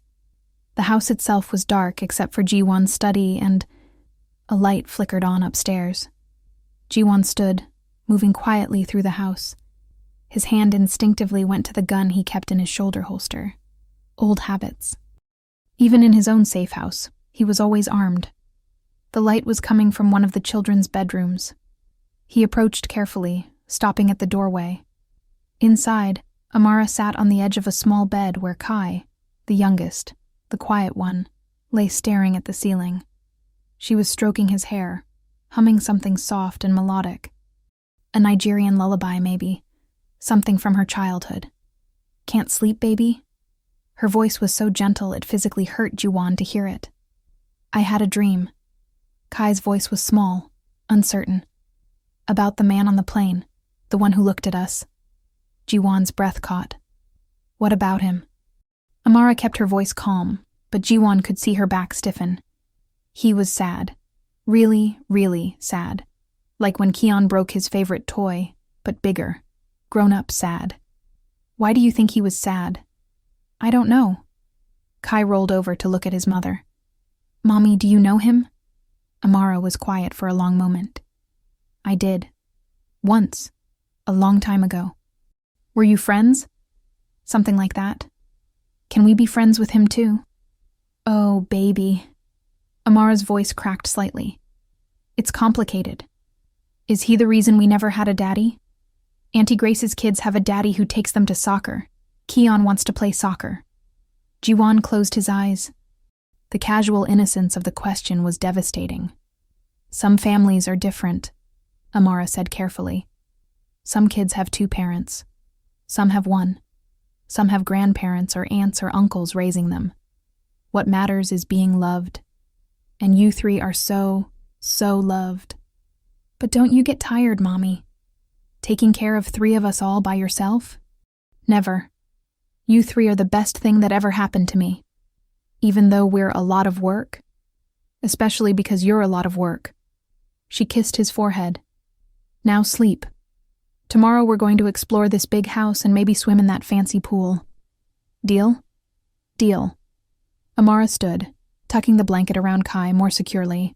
The house itself was dark except for Jiwan's study, and a light flickered on upstairs. Jiwan stood, moving quietly through the house. His hand instinctively went to the gun he kept in his shoulder holster. Old habits. Even in his own safe house, he was always armed. The light was coming from one of the children's bedrooms. He approached carefully, stopping at the doorway. Inside, Amara sat on the edge of a small bed where Kai, the youngest, the quiet one, lay staring at the ceiling. She was stroking his hair, humming something soft and melodic. A Nigerian lullaby, maybe. Something from her childhood. Can't sleep, baby? Her voice was so gentle it physically hurt Jiwan to hear it. I had a dream. Kai's voice was small, uncertain. About the man on the plane, the one who looked at us. Jiwan's breath caught. What about him? Amara kept her voice calm, but Jiwan could see her back stiffen. He was sad. Really, really sad. Like when Keon broke his favorite toy, but bigger. Grown-up sad. Why do you think he was sad? I don't know. Kai rolled over to look at his mother. Mommy, do you know him? Amara was quiet for a long moment. I did. Once. A long time ago. Were you friends? Something like that. Can we be friends with him too? Oh, baby. Amara's voice cracked slightly. It's complicated. Is he the reason we never had a daddy? Auntie Grace's kids have a daddy who takes them to soccer. Keon wants to play soccer. Jiwan closed his eyes. The casual innocence of the question was devastating. Some families are different, Amara said carefully. Some kids have 2 parents. Some have 1. Some have grandparents or aunts or uncles raising them. What matters is being loved. And you 3 are so loved. But don't you get tired, Mommy? Taking care of 3 of us all by yourself? Never. You 3 are the best thing that ever happened to me. Even though we're a lot of work. Especially because you're a lot of work. She kissed his forehead. Now sleep. Tomorrow we're going to explore this big house and maybe swim in that fancy pool. Deal? Deal. Amara stood, tucking the blanket around Kai more securely.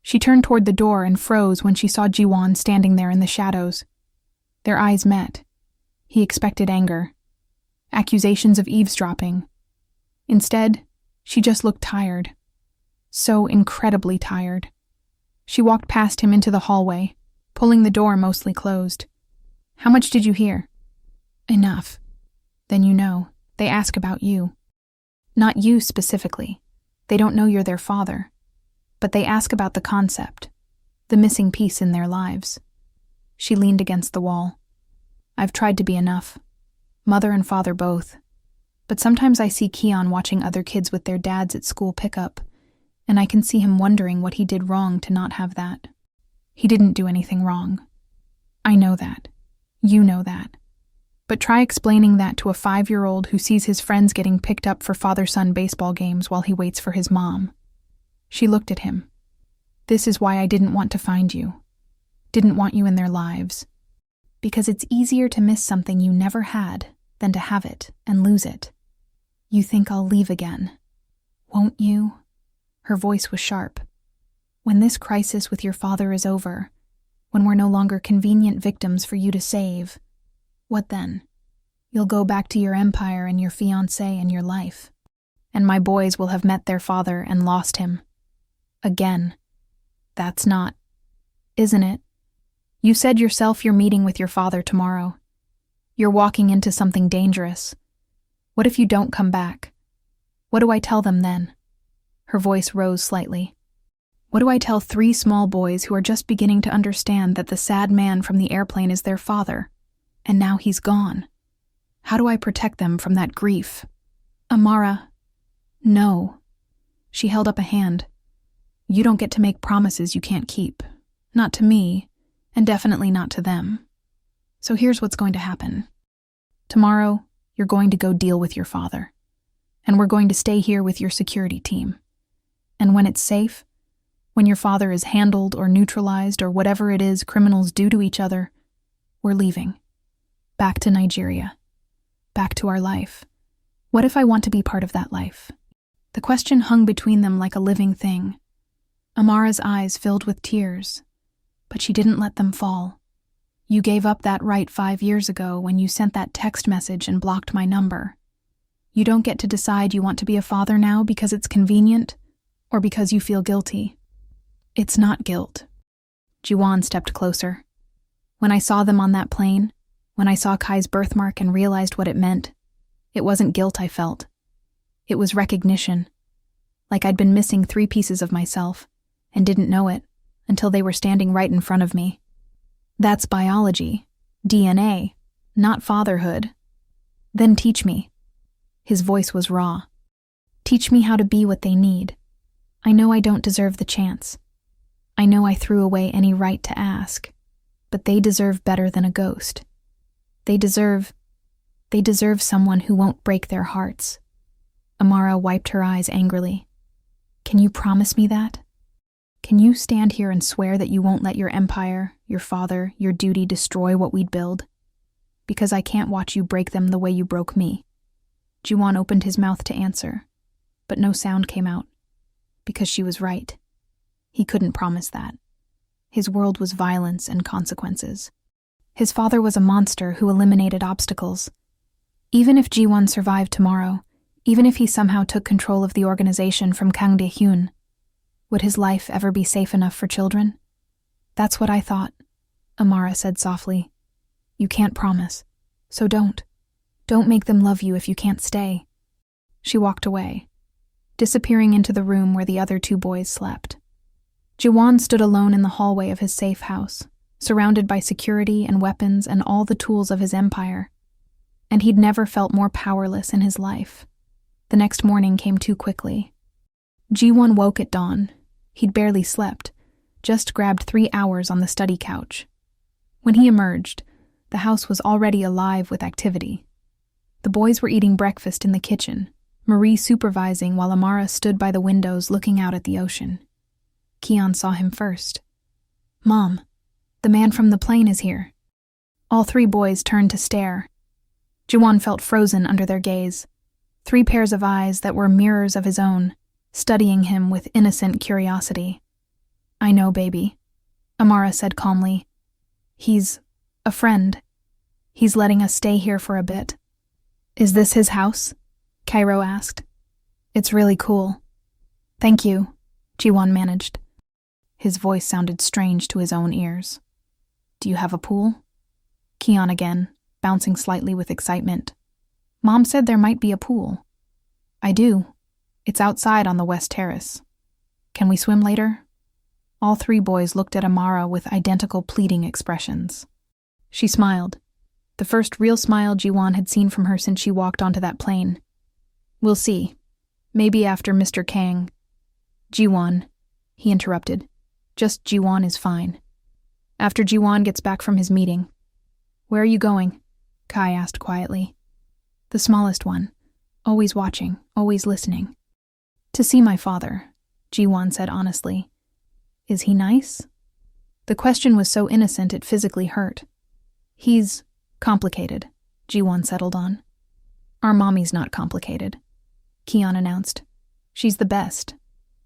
She turned toward the door and froze when she saw Jiwan standing there in the shadows. Their eyes met. He expected anger. Accusations of eavesdropping. Instead, she just looked tired. So incredibly tired. She walked past him into the hallway, pulling the door mostly closed. How much did you hear? Enough. Then you know. They ask about you. Not you specifically. They don't know you're their father. But they ask about the concept, the missing piece in their lives. She leaned against the wall. I've tried to be enough. Mother and father both. But sometimes I see Jiwan watching other kids with their dads at school pickup, and I can see him wondering what he did wrong to not have that. He didn't do anything wrong. I know that. You know that. But try explaining that to a 5-year-old who sees his friends getting picked up for father-son baseball games while he waits for his mom. She looked at him. This is why I didn't want to find you. Didn't want you in their lives. Because it's easier to miss something you never had than to have it and lose it. You think I'll leave again. Won't you? Her voice was sharp. When this crisis with your father is over, when we're no longer convenient victims for you to save, what then? You'll go back to your empire and your fiancée and your life. And my boys will have met their father and lost him. Again. That's not. Isn't it? You said yourself you're meeting with your father tomorrow. You're walking into something dangerous. What if you don't come back? What do I tell them then? Her voice rose slightly. What do I tell 3 small boys who are just beginning to understand that the sad man from the airplane is their father, and now he's gone? How do I protect them from that grief? Amara. No. She held up a hand. You don't get to make promises you can't keep. Not to me, and definitely not to them. So here's what's going to happen. Tomorrow, you're going to go deal with your father. And we're going to stay here with your security team. And when it's safe, when your father is handled or neutralized or whatever it is criminals do to each other, we're leaving. Back to Nigeria. Back to our life. What if I want to be part of that life? The question hung between them like a living thing. Amara's eyes filled with tears, but she didn't let them fall. You gave up that right 5 years ago when you sent that text message and blocked my number. You don't get to decide you want to be a father now because it's convenient or because you feel guilty. It's not guilt. Jiwan stepped closer. When I saw them on that plane, when I saw Kai's birthmark and realized what it meant, it wasn't guilt I felt. It was recognition. Like I'd been missing 3 pieces of myself and didn't know it until they were standing right in front of me. That's biology, DNA, not fatherhood. Then teach me. His voice was raw. Teach me how to be what they need. I know I don't deserve the chance. I know I threw away any right to ask, but they deserve better than a ghost. They deserve someone who won't break their hearts. Amara wiped her eyes angrily. Can you promise me that? Can you stand here and swear that you won't let your empire, your father, your duty destroy what we'd build? Because I can't watch you break them the way you broke me. Jiwan opened his mouth to answer, but no sound came out. Because she was right. He couldn't promise that. His world was violence and consequences. His father was a monster who eliminated obstacles. Even if Jiwan survived tomorrow, even if he somehow took control of the organization from Kang De-hyun, would his life ever be safe enough for children? That's what I thought, Amara said softly. You can't promise, so don't. Don't make them love you if you can't stay. She walked away, disappearing into the room where the other 2 boys slept. Jiwan stood alone in the hallway of his safe house, surrounded by security and weapons and all the tools of his empire. And he'd never felt more powerless in his life. The next morning came too quickly. Jiwan woke at dawn. He'd barely slept, just grabbed 3 hours on the study couch. When he emerged, the house was already alive with activity. The boys were eating breakfast in the kitchen, Marie supervising while Amara stood by the windows looking out at the ocean. Jiwan saw him first. Mom, the man from the plane is here. All 3 boys turned to stare. Jiwan felt frozen under their gaze. 3 pairs of eyes that were mirrors of his own, studying him with innocent curiosity. I know, baby, Amara said calmly. He's a friend. He's letting us stay here for a bit. Is this his house? Cairo asked. It's really cool. Thank you, Jiwan managed. His voice sounded strange to his own ears. Do you have a pool? Kian again, bouncing slightly with excitement. Mom said there might be a pool. I do. It's outside on the west terrace. Can we swim later? All three boys looked at Amara with identical pleading expressions. She smiled, the first real smile Jiwan had seen from her since she walked onto that plane. We'll see. Maybe after Mr. Kang. Jiwan, he interrupted. Just Jiwan is fine. After Jiwan gets back from his meeting. Where are you going? Kai asked quietly. The smallest one. Always watching, always listening. To see my father, Jiwan said honestly. Is he nice? The question was so innocent it physically hurt. He's complicated, Jiwan settled on. Our mommy's not complicated, Kian announced. She's the best.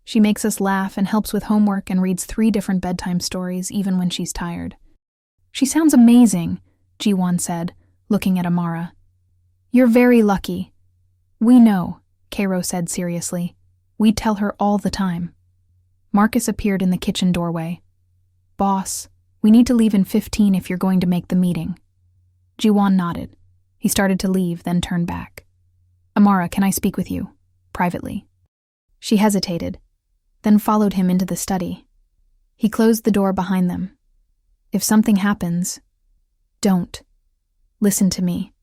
She makes us laugh and helps with homework and reads 3 different bedtime stories even when she's tired. She sounds amazing, Jiwan said, looking at Amara. You're very lucky. We know, Cairo said seriously. We tell her all the time. Marcus appeared in the kitchen doorway. Boss, we need to leave in 15 if you're going to make the meeting. Jiwan nodded. He started to leave, then turned back. Amara, can I speak with you? Privately. She hesitated, then followed him into the study. He closed the door behind them. If something happens, don't. Listen to me.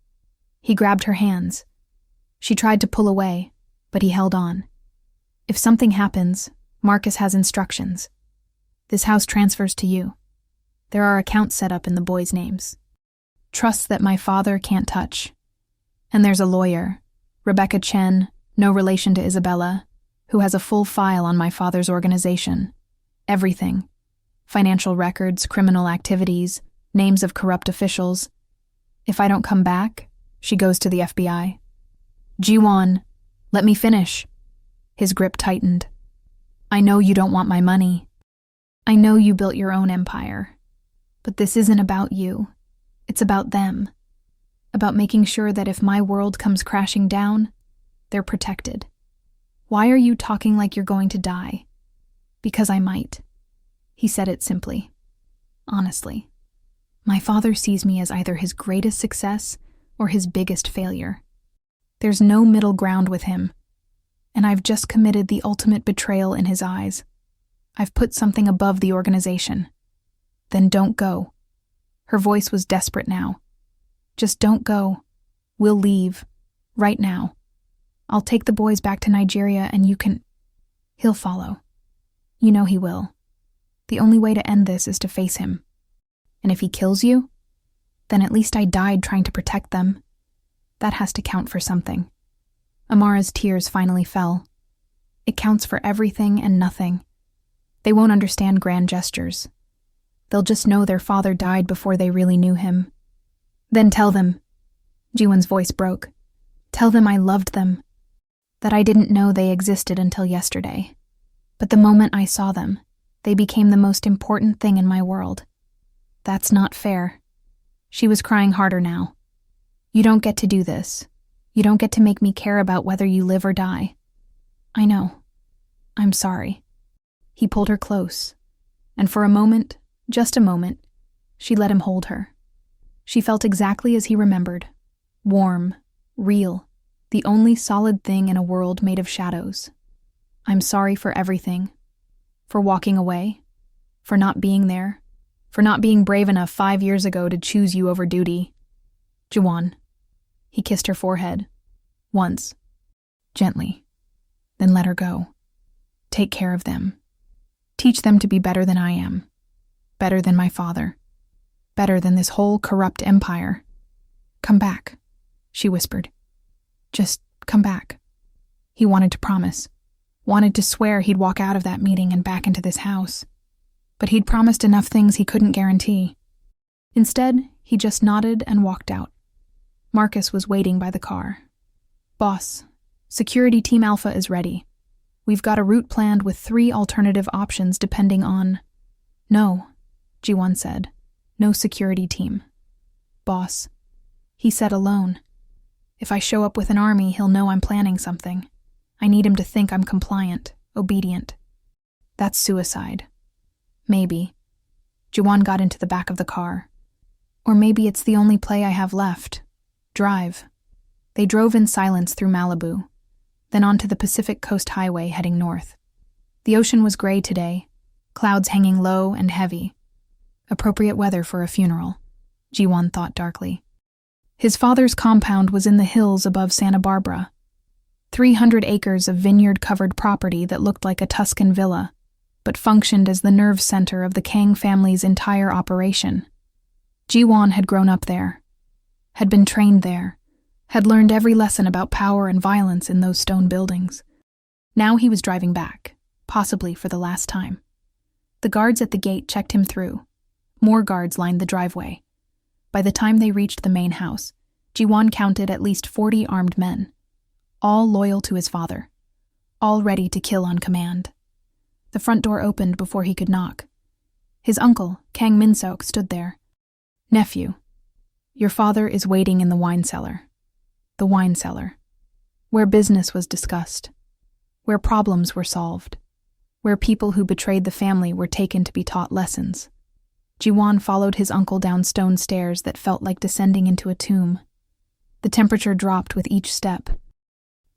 He grabbed her hands. She tried to pull away, but he held on. If something happens, Marcus has instructions. This house transfers to you. There are accounts set up in the boys' names. Trusts that my father can't touch. And there's a lawyer, Rebecca Chen, no relation to Isabella, who has a full file on my father's organization. Everything. Financial records, criminal activities, names of corrupt officials. If I don't come back, she goes to the FBI. Jiwan, let me finish. His grip tightened. I know you don't want my money. I know you built your own empire. But this isn't about you. It's about them. About making sure that if my world comes crashing down, they're protected. Why are you talking like you're going to die? Because I might. He said it simply. Honestly. My father sees me as either his greatest success or his biggest failure. There's no middle ground with him. And I've just committed the ultimate betrayal in his eyes. I've put something above the organization. Then don't go. Her voice was desperate now. Just don't go. We'll leave. Right now. I'll take the boys back to Nigeria and you can... He'll follow. You know he will. The only way to end this is to face him. And if he kills you, then at least I died trying to protect them. That has to count for something. Amara's tears finally fell. It counts for everything and nothing. They won't understand grand gestures. They'll just know their father died before they really knew him. Then tell them. Jiwan's voice broke. Tell them I loved them. That I didn't know they existed until yesterday. But the moment I saw them, they became the most important thing in my world. That's not fair. She was crying harder now. You don't get to do this. You don't get to make me care about whether you live or die. I know. I'm sorry. He pulled her close, and for a moment, just a moment, she let him hold her. She felt exactly as he remembered. Warm, real, the only solid thing in a world made of shadows. I'm sorry for everything. For walking away. For not being there. For not being brave enough 5 years ago to choose you over duty. Jiwan. He kissed her forehead. Once. Gently. Then let her go. Take care of them. Teach them to be better than I am. Better than my father. Better than this whole corrupt empire. Come back, she whispered. Just come back. He wanted to promise. Wanted to swear he'd walk out of that meeting and back into this house. But he'd promised enough things he couldn't guarantee. Instead, he just nodded and walked out. Marcus was waiting by the car. Boss, Security Team Alpha is ready. We've got a route planned with 3 alternative options depending on... No, Jiwan said. No security team. Boss. He said alone. If I show up with an army, he'll know I'm planning something. I need him to think I'm compliant, obedient. That's suicide. Maybe. Jiwan got into the back of the car. Or maybe it's the only play I have left. Drive. They drove in silence through Malibu, then onto the Pacific Coast Highway heading north. The ocean was gray today, clouds hanging low and heavy. Appropriate weather for a funeral, Jiwan thought darkly. His father's compound was in the hills above Santa Barbara. 300 acres of vineyard-covered property that looked like a Tuscan villa, but functioned as the nerve center of the Kang family's entire operation. Jiwan had grown up there, had been trained there, had learned every lesson about power and violence in those stone buildings. Now he was driving back, possibly for the last time. The guards at the gate checked him through. More guards lined the driveway. By the time they reached the main house, Jiwan counted at least 40 armed men, all loyal to his father, all ready to kill on command. The front door opened before he could knock. His uncle, Kang Min-seok, stood there. "Nephew, your father is waiting in the wine cellar." The wine cellar, where business was discussed, where problems were solved, where people who betrayed the family were taken to be taught lessons. Jiwan followed his uncle down stone stairs that felt like descending into a tomb. The temperature dropped with each step.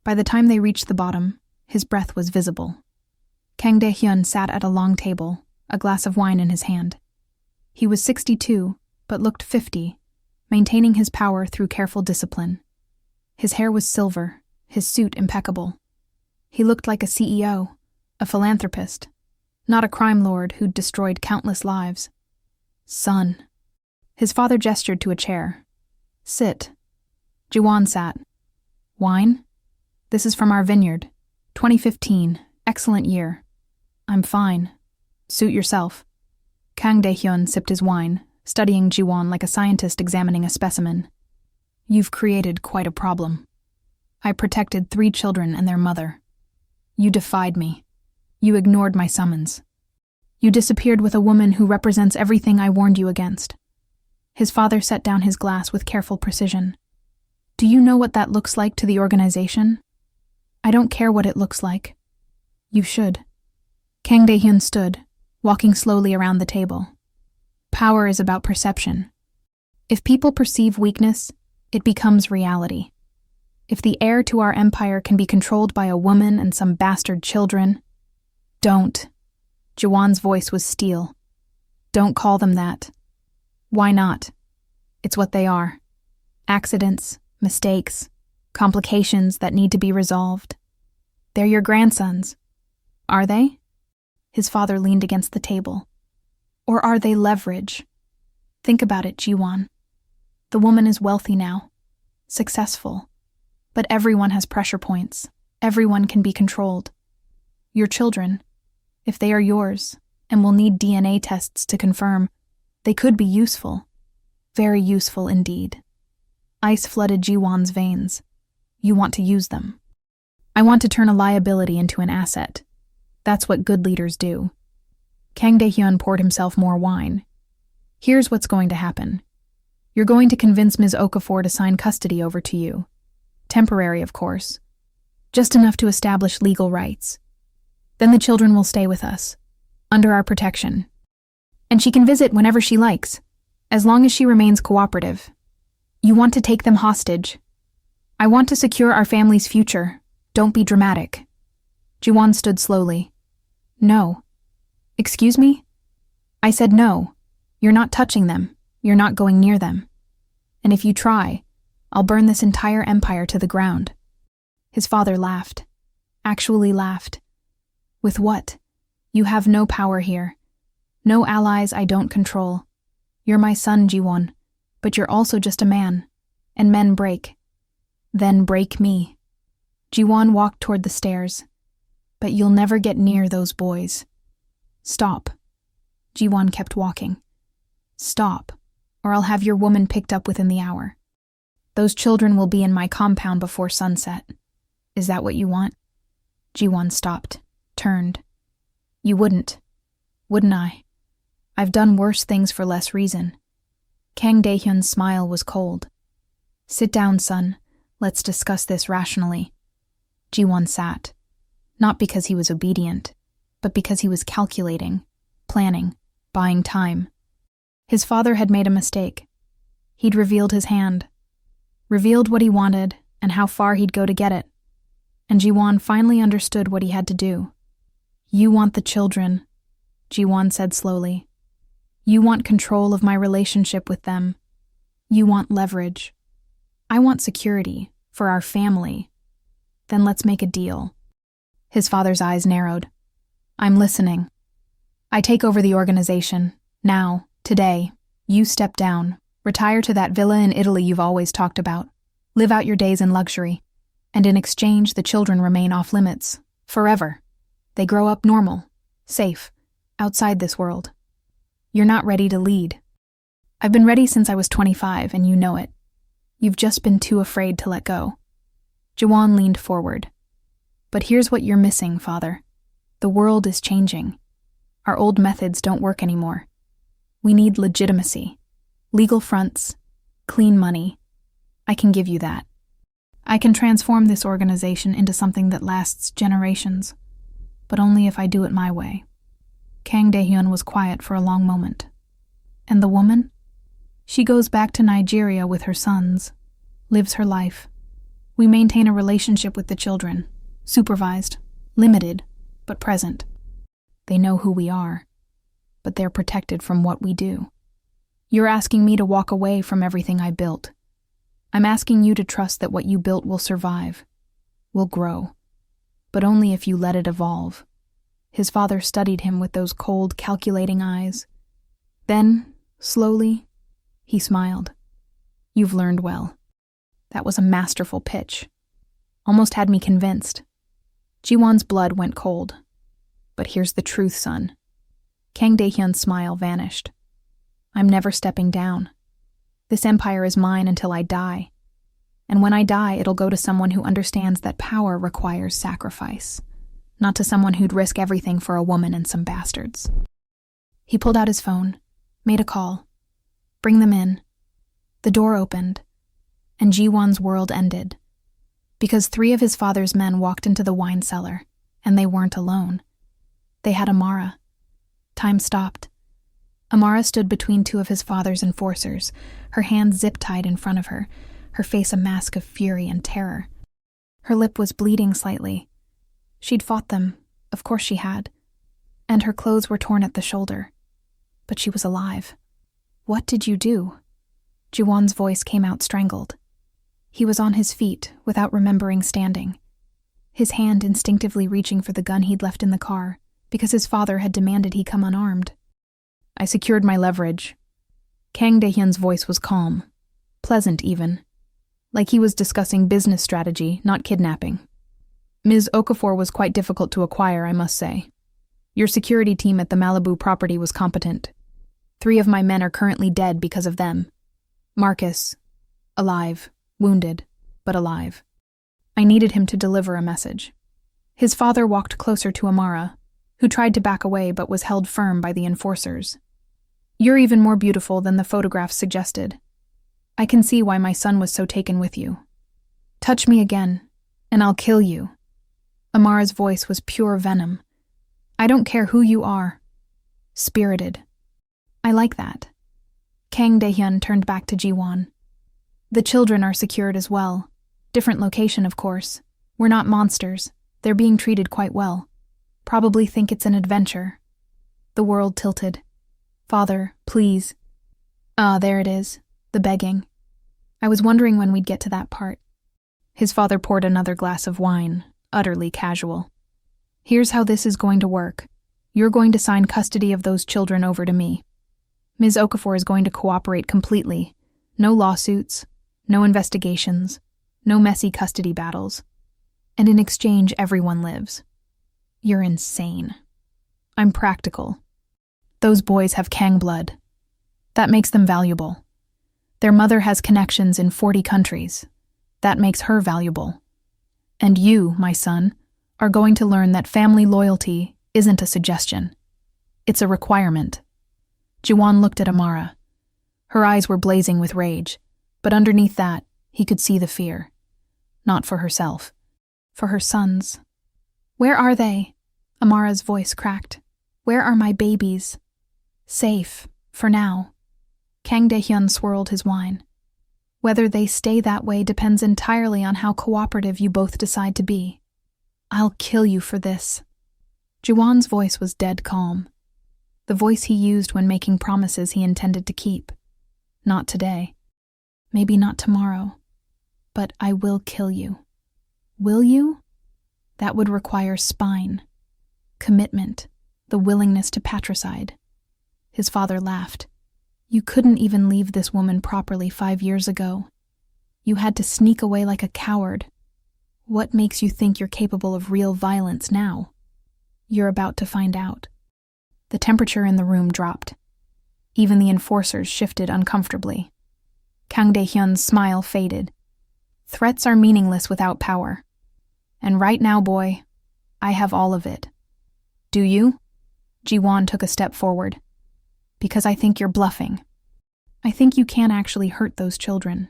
By the time they reached the bottom, his breath was visible. Kang Dae-hyun sat at a long table, a glass of wine in his hand. He was 62, but looked 50, maintaining his power through careful discipline. His hair was silver, his suit impeccable. He looked like a CEO, a philanthropist, not a crime lord who'd destroyed countless lives. "Son." His father gestured to a chair. "Sit." Jiwan sat. "Wine? This is from our vineyard. 2015, excellent year." "I'm fine. Suit yourself." Kang Dae-hyun sipped his wine, studying Jiwan like a scientist examining a specimen. "You've created quite a problem. I protected 3 children and their mother. You defied me. You ignored my summons. You disappeared with a woman who represents everything I warned you against." His father set down his glass with careful precision. "Do you know what that looks like to the organization?" "I don't care what it looks like." "You should." Kang Dae-hyun stood, walking slowly around the table. "Power is about perception. If people perceive weakness, it becomes reality. If the heir to our empire can be controlled by a woman and some bastard children..." "Don't." Jiwan's voice was steel. "Don't call them that." "Why not? It's what they are. Accidents, mistakes, complications that need to be resolved. They're your grandsons. Are they?" His father leaned against the table. "Or are they leverage? Think about it, Jiwan. The woman is wealthy now, successful, but everyone has pressure points. Everyone can be controlled. Your children, if they are yours and will need DNA tests to confirm, they could be useful, very useful indeed." Ice flooded Jiwan's veins. "You want to use them." "I want to turn a liability into an asset. That's what good leaders do." Kang Dae-hyun poured himself more wine. "Here's what's going to happen. You're going to convince Ms. Okafor to sign custody over to you. Temporary, of course. Just enough to establish legal rights. Then the children will stay with us, under our protection. And she can visit whenever she likes, as long as she remains cooperative. You want to take them hostage. I want to secure our family's future. Don't be dramatic." Jiwan stood slowly. "No." "Excuse me?" "I said no. You're not touching them. You're not going near them. And if you try, I'll burn this entire empire to the ground." His father laughed. Actually laughed. "With what? You have no power here. No allies I don't control. You're my son, Jiwon, but you're also just a man. And men break. Then break me." Jiwan walked toward the stairs. "But you'll never get near those boys." "Stop." Jiwan kept walking. "Stop, or I'll have your woman picked up within the hour. Those children will be in my compound before sunset. Is that what you want?" Jiwan stopped, turned. "You wouldn't. Wouldn't I? I've done worse things for less reason." Kang Dae-hyun's smile was cold. "Sit down, son. Let's discuss this rationally." Jiwan sat. Not because he was obedient, but because he was calculating, planning. buying time. His father had made a mistake. He'd revealed his hand, revealed what he wanted and how far he'd go to get it. And Jiwan finally understood what he had to do. "You want the children," Jiwan said slowly. "You want control of my relationship with them. You want leverage. I want security for our family. Then let's make a deal." His father's eyes narrowed. "I'm listening. I take over the organization. Now, today, you step down, retire to that villa in Italy you've always talked about, live out your days in luxury, and in exchange the children remain off limits, forever. They grow up normal, safe, outside this world. You're not ready to lead. I've been ready since I was 25, and you know it. You've just been too afraid to let go." Jiwan leaned forward. "But here's what you're missing, Father. The world is changing. Our old methods don't work anymore. We need legitimacy, legal fronts, clean money. I can give you that. I can transform this organization into something that lasts generations, but only if I do it my way." Kang Dae-hyun was quiet for a long moment. "And the woman? She goes back to Nigeria with her sons, lives her life. We maintain a relationship with the children, supervised, limited, but present. They know who we are, but they're protected from what we do. You're asking me to walk away from everything I built. I'm asking you to trust that what you built will survive, will grow, but only if you let it evolve." His father studied him with those cold, calculating eyes. Then, slowly, he smiled. "You've learned well. That was a masterful pitch. Almost had me convinced." Jiwan's blood went cold. "But here's the truth, son." Kang Dae-hyun's smile vanished. "I'm never stepping down. This empire is mine until I die. And when I die, it'll go to someone who understands that power requires sacrifice, not to someone who'd risk everything for a woman and some bastards." He pulled out his phone, made a call. "Bring them in." The door opened, and Jiwan's world ended, because 3 of his father's men walked into the wine cellar, and they weren't alone. They had Amara. Time stopped. Amara stood between 2 of his father's enforcers, her hands zip-tied in front of her face a mask of fury and terror. Her lip was bleeding slightly. She'd fought them, of course she had, and her clothes were torn at the shoulder. But she was alive. "What did you do?" Jiwan's voice came out strangled. He was on his feet, without remembering standing, his hand instinctively reaching for the gun he'd left in the car, because his father had demanded he come unarmed. "I secured my leverage." Kang Dae-hyun's voice was calm, pleasant even, like he was discussing business strategy, not kidnapping. "Ms. Okafor was quite difficult to acquire, I must say. Your security team at the Malibu property was competent. 3 of my men are currently dead because of them. Marcus, alive, wounded, but alive. I needed him to deliver a message." His father walked closer to Amara, who tried to back away but was held firm by the enforcers. "You're even more beautiful than the photographs suggested. I can see why my son was so taken with you. Touch me again, and I'll kill you." Amara's voice was pure venom. "I don't care who you are. Spirited. I like that." Kang Dae-hyun turned back to Jiwan. "The children are secured as well. Different location, of course. We're not monsters. They're being treated quite well. Probably think it's an adventure." The world tilted. "Father, please." "Ah, there it is. The begging. I was wondering when we'd get to that part." His father poured another glass of wine, utterly casual. "Here's how this is going to work. You're going to sign custody of those children over to me. Ms. Okafor is going to cooperate completely. No lawsuits, no investigations, no messy custody battles. And in exchange, everyone lives." "You're insane." "I'm practical. Those boys have Kang blood. That makes them valuable. Their mother has connections in 40 countries. That makes her valuable. And you, my son, are going to learn that family loyalty isn't a suggestion. It's a requirement." Jiwan looked at Amara. Her eyes were blazing with rage, but underneath that, he could see the fear. Not for herself, for her sons. "Where are they?" Amara's voice cracked. "Where are my babies?" Safe, for now. Kang Dae-hyun swirled his wine. Whether they stay that way depends entirely on how cooperative you both decide to be. I'll kill you for this. Jiwan's voice was dead calm. The voice he used when making promises he intended to keep. Not today. Maybe not tomorrow. But I will kill you. Will you? That would require spine, commitment, the willingness to patricide. His father laughed. You couldn't even leave this woman properly 5 years ago. You had to sneak away like a coward. What makes you think you're capable of real violence now? You're about to find out. The temperature in the room dropped. Even the enforcers shifted uncomfortably. Kang Dae-hyun's smile faded. Threats are meaningless without power. And right now, boy, I have all of it. Do you? Jiwan took a step forward. Because I think you're bluffing. I think you can actually hurt those children.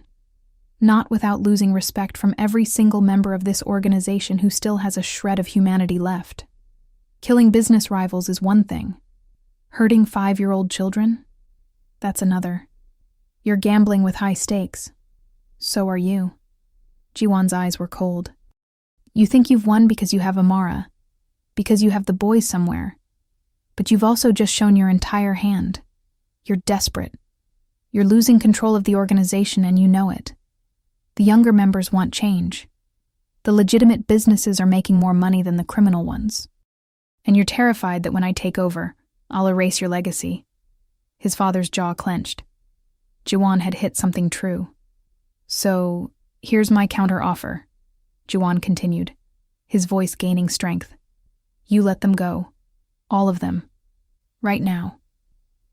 Not without losing respect from every single member of this organization who still has a shred of humanity left. Killing business rivals is one thing. Hurting 5-year-old children? That's another. You're gambling with high stakes. So are you. Jiwan's eyes were cold. You think you've won because you have Amara, because you have the boys somewhere. But you've also just shown your entire hand. You're desperate. You're losing control of the organization and you know it. The younger members want change. The legitimate businesses are making more money than the criminal ones. And you're terrified that when I take over, I'll erase your legacy. His father's jaw clenched. Jiwan had hit something true. So, here's my counter-offer, Jiwan continued, his voice gaining strength. You let them go. All of them. Right now.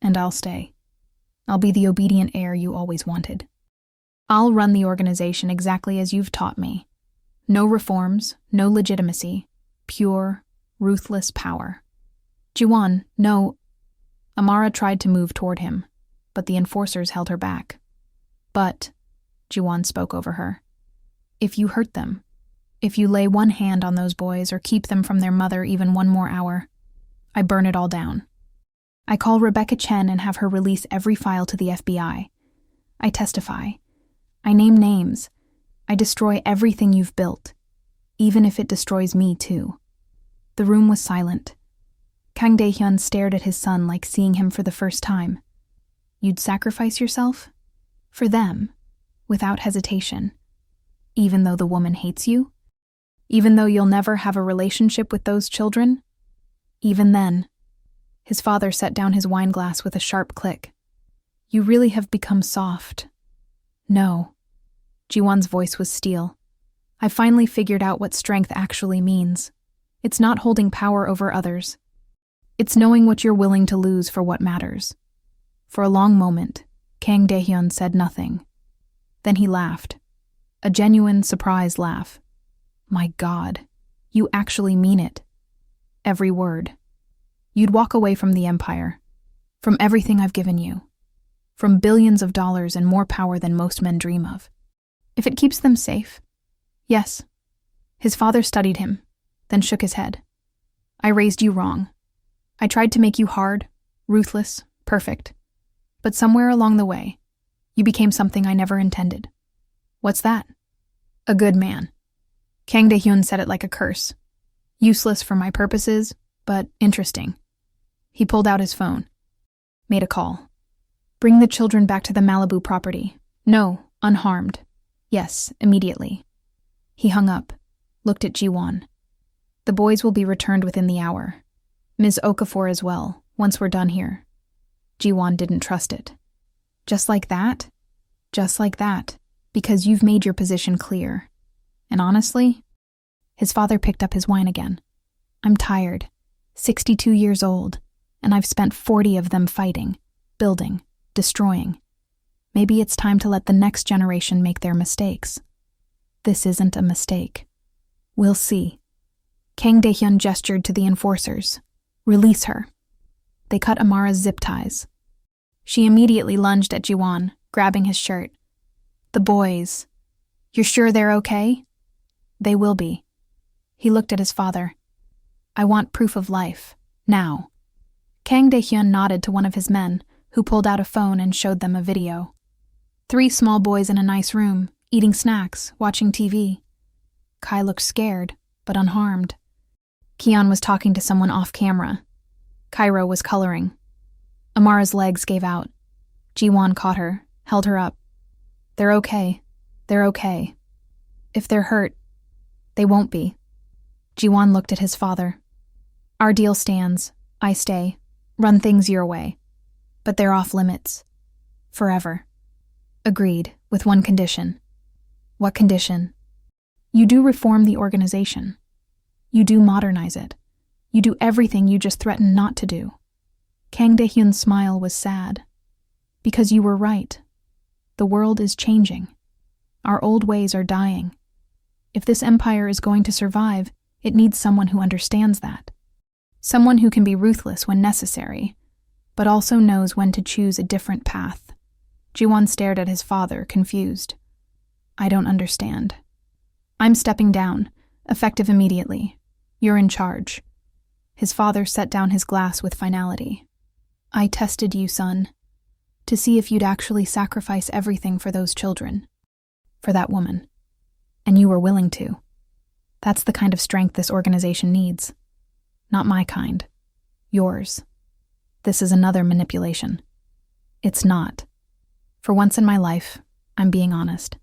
And I'll stay. I'll be the obedient heir you always wanted. I'll run the organization exactly as you've taught me. No reforms, no legitimacy. Pure, ruthless power. Jiwan, no. Amara tried to move toward him, but the enforcers held her back. But, Jiwan spoke over her, if you hurt them, if you lay one hand on those boys or keep them from their mother even one more hour, I burn it all down. I call Rebecca Chen and have her release every file to the FBI. I testify. I name names. I destroy everything you've built, even if it destroys me too. The room was silent. Kang Dae-hyun stared at his son like seeing him for the first time. You'd sacrifice yourself? For them, without hesitation. Even though the woman hates you? Even though you'll never have a relationship with those children? Even then. His father set down his wineglass with a sharp click. You really have become soft. No. Jiwan's voice was steel. I finally figured out what strength actually means. It's not holding power over others. It's knowing what you're willing to lose for what matters. For a long moment, Kang Dae-hyun said nothing. Then he laughed. A genuine, surprised laugh. My God, you actually mean it. Every word. You'd walk away from the empire, from everything I've given you, from billions of dollars and more power than most men dream of. If it keeps them safe. Yes. His father studied him, then shook his head. I raised you wrong. I tried to make you hard, ruthless, perfect. But somewhere along the way, you became something I never intended. What's that? A good man. Kang Dae-hyun said it like a curse. Useless for my purposes, but interesting. He pulled out his phone. Made a call. Bring the children back to the Malibu property. No, unharmed. Yes, immediately. He hung up, looked at Jiwan. The boys will be returned within the hour. Ms. Okafor as well, once we're done here. Jiwan didn't trust it. Just like that? Just like that, because you've made your position clear. And honestly, his father picked up his wine again. I'm tired, 62 years old, and I've spent 40 of them fighting, building, destroying. Maybe it's time to let the next generation make their mistakes. This isn't a mistake. We'll see. Kang Dae-hyun gestured to the enforcers. Release her. They cut Amara's zip ties. She immediately lunged at Jiwan, grabbing his shirt. The boys. You're sure they're okay? They will be. He looked at his father. I want proof of life. Now. Kang Dae-hyun nodded to one of his men, who pulled out a phone and showed them a video. 3 small boys in a nice room, eating snacks, watching TV. Kai looked scared, but unharmed. Kian was talking to someone off camera. Cairo was coloring. Amara's legs gave out. Jiwan caught her, held her up. They're okay. They're okay. If they're hurt, they won't be. Jiwan looked at his father. Our deal stands. I stay. Run things your way. But they're off limits. Forever. Agreed, with one condition. What condition? You do reform the organization. You do modernize it. You do everything you just threatened not to do. Kang Dae-hyun's smile was sad. Because you were right. The world is changing. Our old ways are dying. If this empire is going to survive, it needs someone who understands that. Someone who can be ruthless when necessary, but also knows when to choose a different path. Jiwan stared at his father, confused. I don't understand. I'm stepping down, effective immediately. You're in charge. His father set down his glass with finality. I tested you, son, to see if you'd actually sacrifice everything for those children, for that woman. And you were willing to. That's the kind of strength this organization needs. Not my kind. Yours. This is another manipulation. It's not. For once in my life, I'm being honest.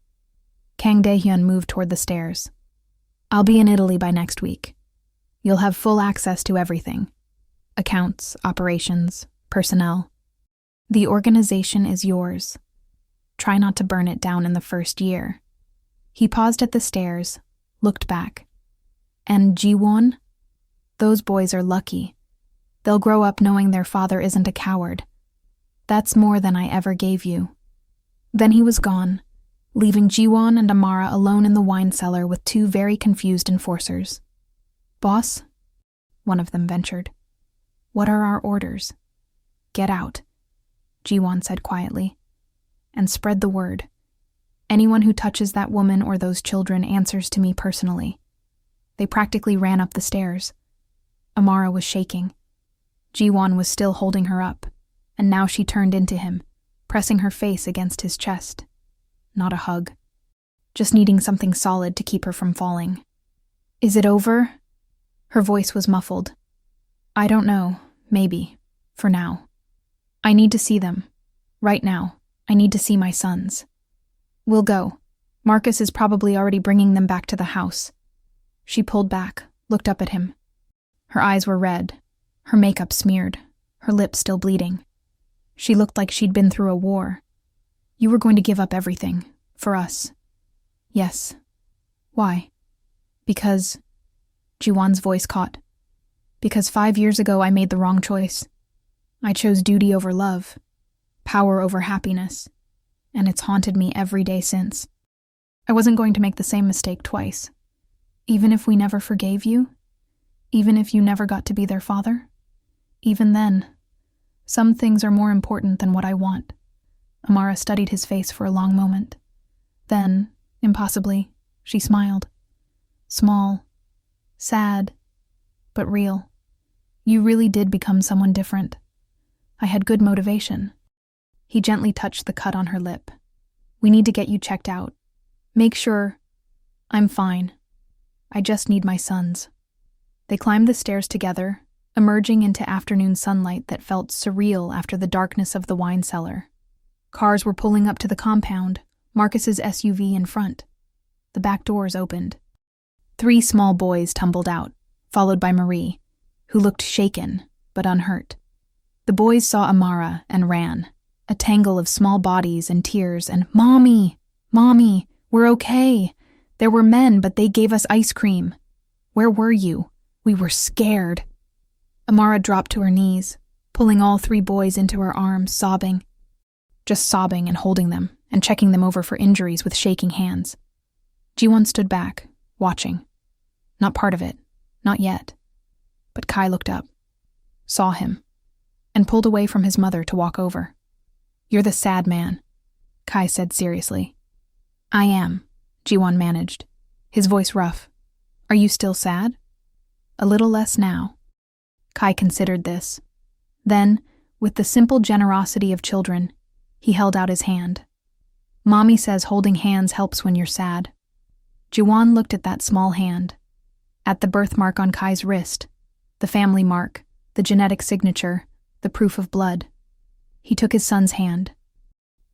Kang Dae-hyun moved toward the stairs. I'll be in Italy by next week. You'll have full access to everything. Accounts, operations, personnel. The organization is yours. Try not to burn it down in the first year. He paused at the stairs, looked back. And Jiwan? Those boys are lucky. They'll grow up knowing their father isn't a coward. That's more than I ever gave you. Then he was gone, leaving Jiwan and Amara alone in the wine cellar with 2 very confused enforcers. Boss? One of them ventured. What are our orders? Get out, Jiwan said quietly. And spread the word. Anyone who touches that woman or those children answers to me personally. They practically ran up the stairs. Amara was shaking. Jiwan was still holding her up, and now she turned into him, pressing her face against his chest. Not a hug. Just needing something solid to keep her from falling. Is it over? Her voice was muffled. I don't know. Maybe. For now. I need to see them. Right now. I need to see my sons. We'll go. Marcus is probably already bringing them back to the house. She pulled back, looked up at him. Her eyes were red, her makeup smeared, her lips still bleeding. She looked like she'd been through a war. You were going to give up everything, for us. Yes. Why? Because... Jiwan's voice caught. Because 5 years ago I made the wrong choice. I chose duty over love, power over happiness, and it's haunted me every day since. I wasn't going to make the same mistake twice. Even if we never forgave you? Even if you never got to be their father? Even then, some things are more important than what I want. Amara studied his face for a long moment. Then, impossibly, she smiled. Small, sad, but real. You really did become someone different. I had good motivation. He gently touched the cut on her lip. We need to get you checked out. Make sure... I'm fine. I just need my sons. They climbed the stairs together, emerging into afternoon sunlight that felt surreal after the darkness of the wine cellar. Cars were pulling up to the compound, Marcus's SUV in front. The back doors opened. 3 small boys tumbled out, followed by Marie, who looked shaken but unhurt. The boys saw Amara and ran, a tangle of small bodies and tears and, Mommy! Mommy! We're okay! There were men, but they gave us ice cream. Where were you? We were scared. Amara dropped to her knees, pulling all 3 boys into her arms, sobbing. Just sobbing and holding them, and checking them over for injuries with shaking hands. Jiwan stood back, watching. Not part of it, not yet. But Kai looked up, saw him, and pulled away from his mother to walk over. You're the sad man, Kai said seriously. I am, Jiwan managed, his voice rough. Are you still sad? A little less now. Kai considered this. Then, with the simple generosity of children, he held out his hand. Mommy says holding hands helps when you're sad. Jiwan looked at that small hand, at the birthmark on Kai's wrist, the family mark, the genetic signature, the proof of blood. He took his son's hand.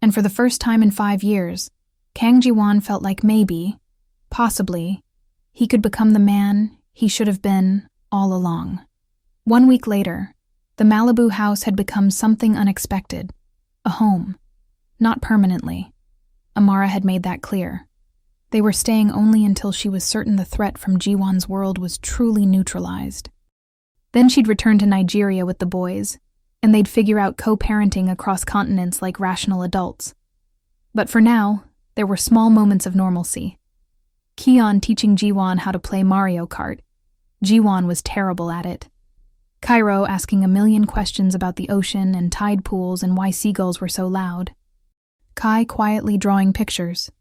And for the first time in 5 years, Kang Jiwan felt like maybe, possibly, he could become the man he should have been all along. 1 week later, the Malibu house had become something unexpected, a home. Not permanently. Amara had made that clear. They were staying only until she was certain the threat from Jiwan's world was truly neutralized. Then she'd return to Nigeria with the boys, and they'd figure out co-parenting across continents like rational adults. But for now, there were small moments of normalcy. Kian teaching Jiwan how to play Mario Kart. Jiwan was terrible at it. Cairo asking a million questions about the ocean and tide pools and why seagulls were so loud. Kai quietly drawing pictures,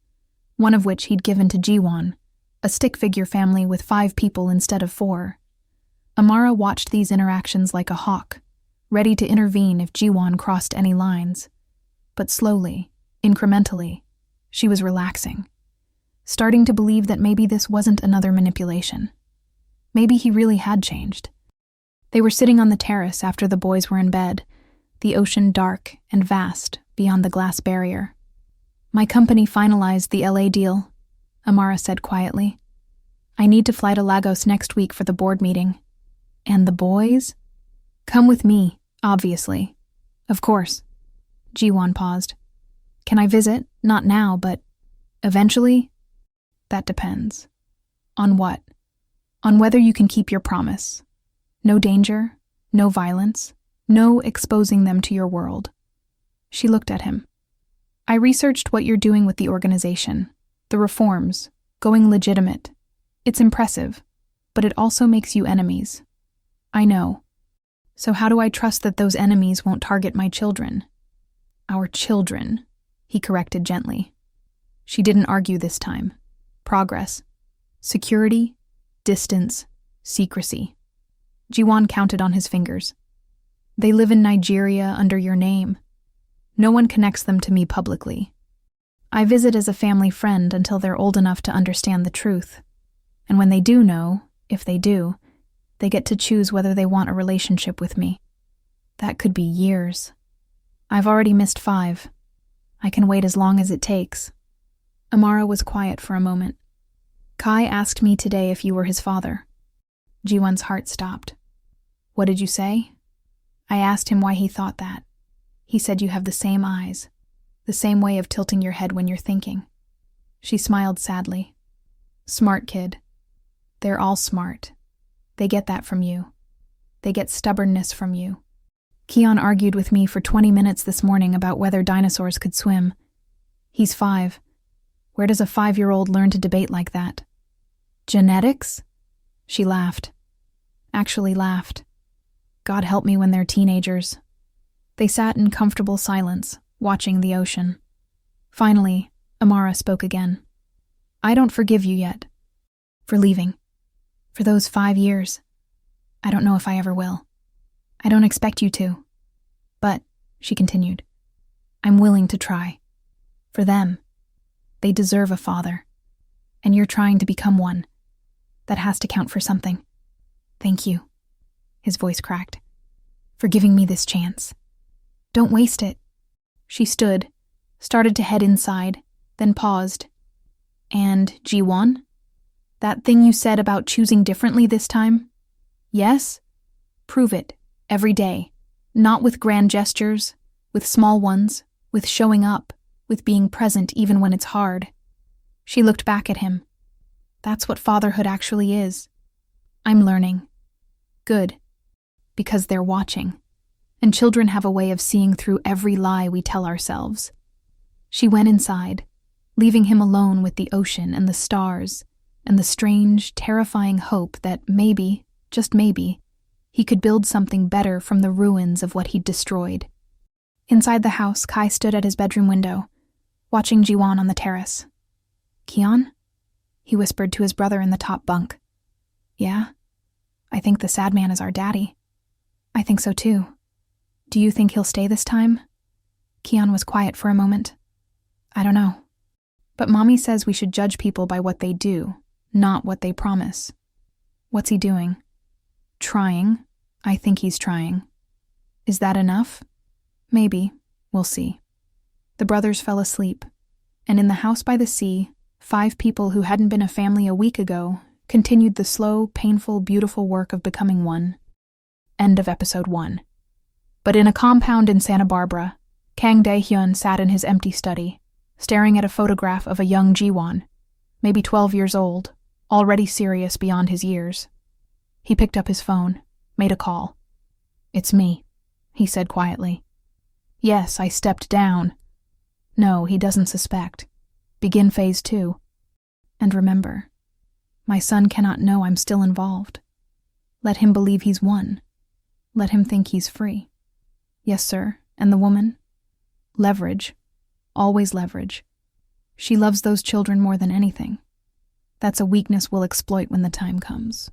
one of which he'd given to Jiwan, a stick figure family with 5 people instead of 4. Amara watched these interactions like a hawk, ready to intervene if Jiwan crossed any lines. But slowly, incrementally, she was relaxing, starting to believe that maybe this wasn't another manipulation. Maybe he really had changed. They were sitting on the terrace after the boys were in bed, the ocean dark and vast beyond the glass barrier. My company finalized the LA deal, Amara said quietly. I need to fly to Lagos next week for the board meeting. And the boys? Come with me, obviously. Of course. Jiwan paused. Can I visit? Not now, but eventually? That depends. On what? On whether you can keep your promise. No danger, no violence, no exposing them to your world. She looked at him. I researched what you're doing with the organization, the reforms, going legitimate. It's impressive, but it also makes you enemies. I know. So how do I trust that those enemies won't target my children? Our children, he corrected gently. She didn't argue this time. Progress. Security. Distance. Secrecy. Jiwan counted on his fingers. They live in Nigeria under your name. No one connects them to me publicly. I visit as a family friend until they're old enough to understand the truth. And when they do know, if they do, they get to choose whether they want a relationship with me. That could be years. I've already missed 5. I can wait as long as it takes. Amara was quiet for a moment. Kai asked me today if you were his father. Jiwan's heart stopped. What did you say? I asked him why he thought that. He said you have the same eyes, the same way of tilting your head when you're thinking. She smiled sadly. Smart kid. They're all smart. They get that from you. They get stubbornness from you. Kian argued with me for 20 minutes this morning about whether dinosaurs could swim. He's 5. Where does a 5-year-old learn to debate like that? Genetics? She laughed. Actually laughed. God help me when they're teenagers. They sat in comfortable silence, watching the ocean. Finally, Amara spoke again. I don't forgive you yet. For leaving. For those 5 years. I don't know if I ever will. I don't expect you to. But, she continued, I'm willing to try. For them. They deserve a father. And you're trying to become one. That has to count for something. Thank you. His voice cracked. For giving me this chance. Don't waste it. She stood, started to head inside, then paused. And Jiwan? That thing you said about choosing differently this time? Yes? Prove it, every day. Not with grand gestures, with small ones, with showing up, with being present even when it's hard. She looked back at him. That's what fatherhood actually is. I'm learning. Good. Because they're watching. And children have a way of seeing through every lie we tell ourselves. She went inside, leaving him alone with the ocean and the stars, and the strange, terrifying hope that maybe, just maybe, he could build something better from the ruins of what he'd destroyed. Inside the house, Kai stood at his bedroom window, watching Jiwan on the terrace. Kian? He whispered to his brother in the top bunk. Yeah? I think the sad man is our daddy. I think so too. Do you think he'll stay this time? Kian was quiet for a moment. I don't know. But Mommy says we should judge people by what they do, not what they promise. What's he doing? Trying. I think he's trying. Is that enough? Maybe. We'll see. The brothers fell asleep, and in the house by the sea, 5 people who hadn't been a family a week ago continued the slow, painful, beautiful work of becoming one. End of episode 1. But in a compound in Santa Barbara, Kang Dae-hyun sat in his empty study, staring at a photograph of a young Jiwan, maybe 12 years old, already serious beyond his years. He picked up his phone, made a call. It's me, he said quietly. Yes, I stepped down. No, he doesn't suspect. Begin phase 2. And remember, my son cannot know I'm still involved. Let him believe he's won. Let him think he's free. Yes, sir. And the woman? Leverage. Always leverage. She loves those children more than anything. That's a weakness we'll exploit when the time comes.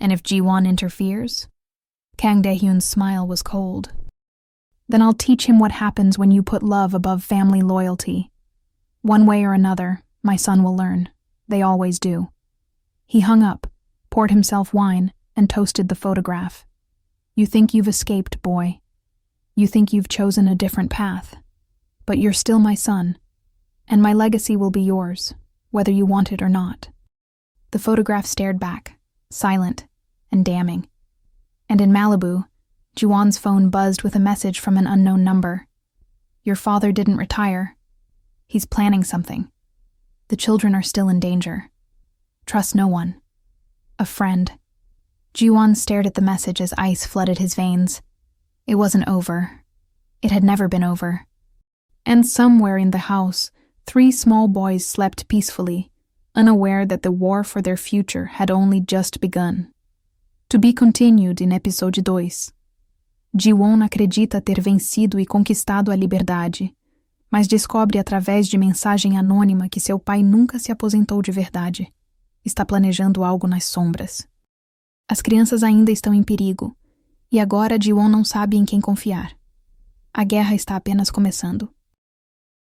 And if Jiwan interferes? Kang Dae-hyun's smile was cold. Then I'll teach him what happens when you put love above family loyalty. One way or another, my son will learn. They always do. He hung up, poured himself wine, and toasted the photograph. You think you've escaped, boy. You think you've chosen a different path. But you're still my son, and my legacy will be yours, whether you want it or not. The photograph stared back, silent and damning. And in Malibu, Jiwan's phone buzzed with a message from an unknown number. Your father didn't retire. He's planning something. The children are still in danger. Trust no one. A friend. Jiwan stared at the message as ice flooded his veins. It wasn't over. It had never been over. And somewhere in the house, 3 small boys slept peacefully, unaware that the war for their future had only just begun. To be continued in episode 2. Jiwan acredita ter vencido e conquistado a liberdade, mas descobre através de mensagem anônima que seu pai nunca se aposentou de verdade. Está planejando algo nas sombras. As crianças ainda estão em perigo, e agora Jiwan não sabe em quem confiar. A guerra está apenas começando.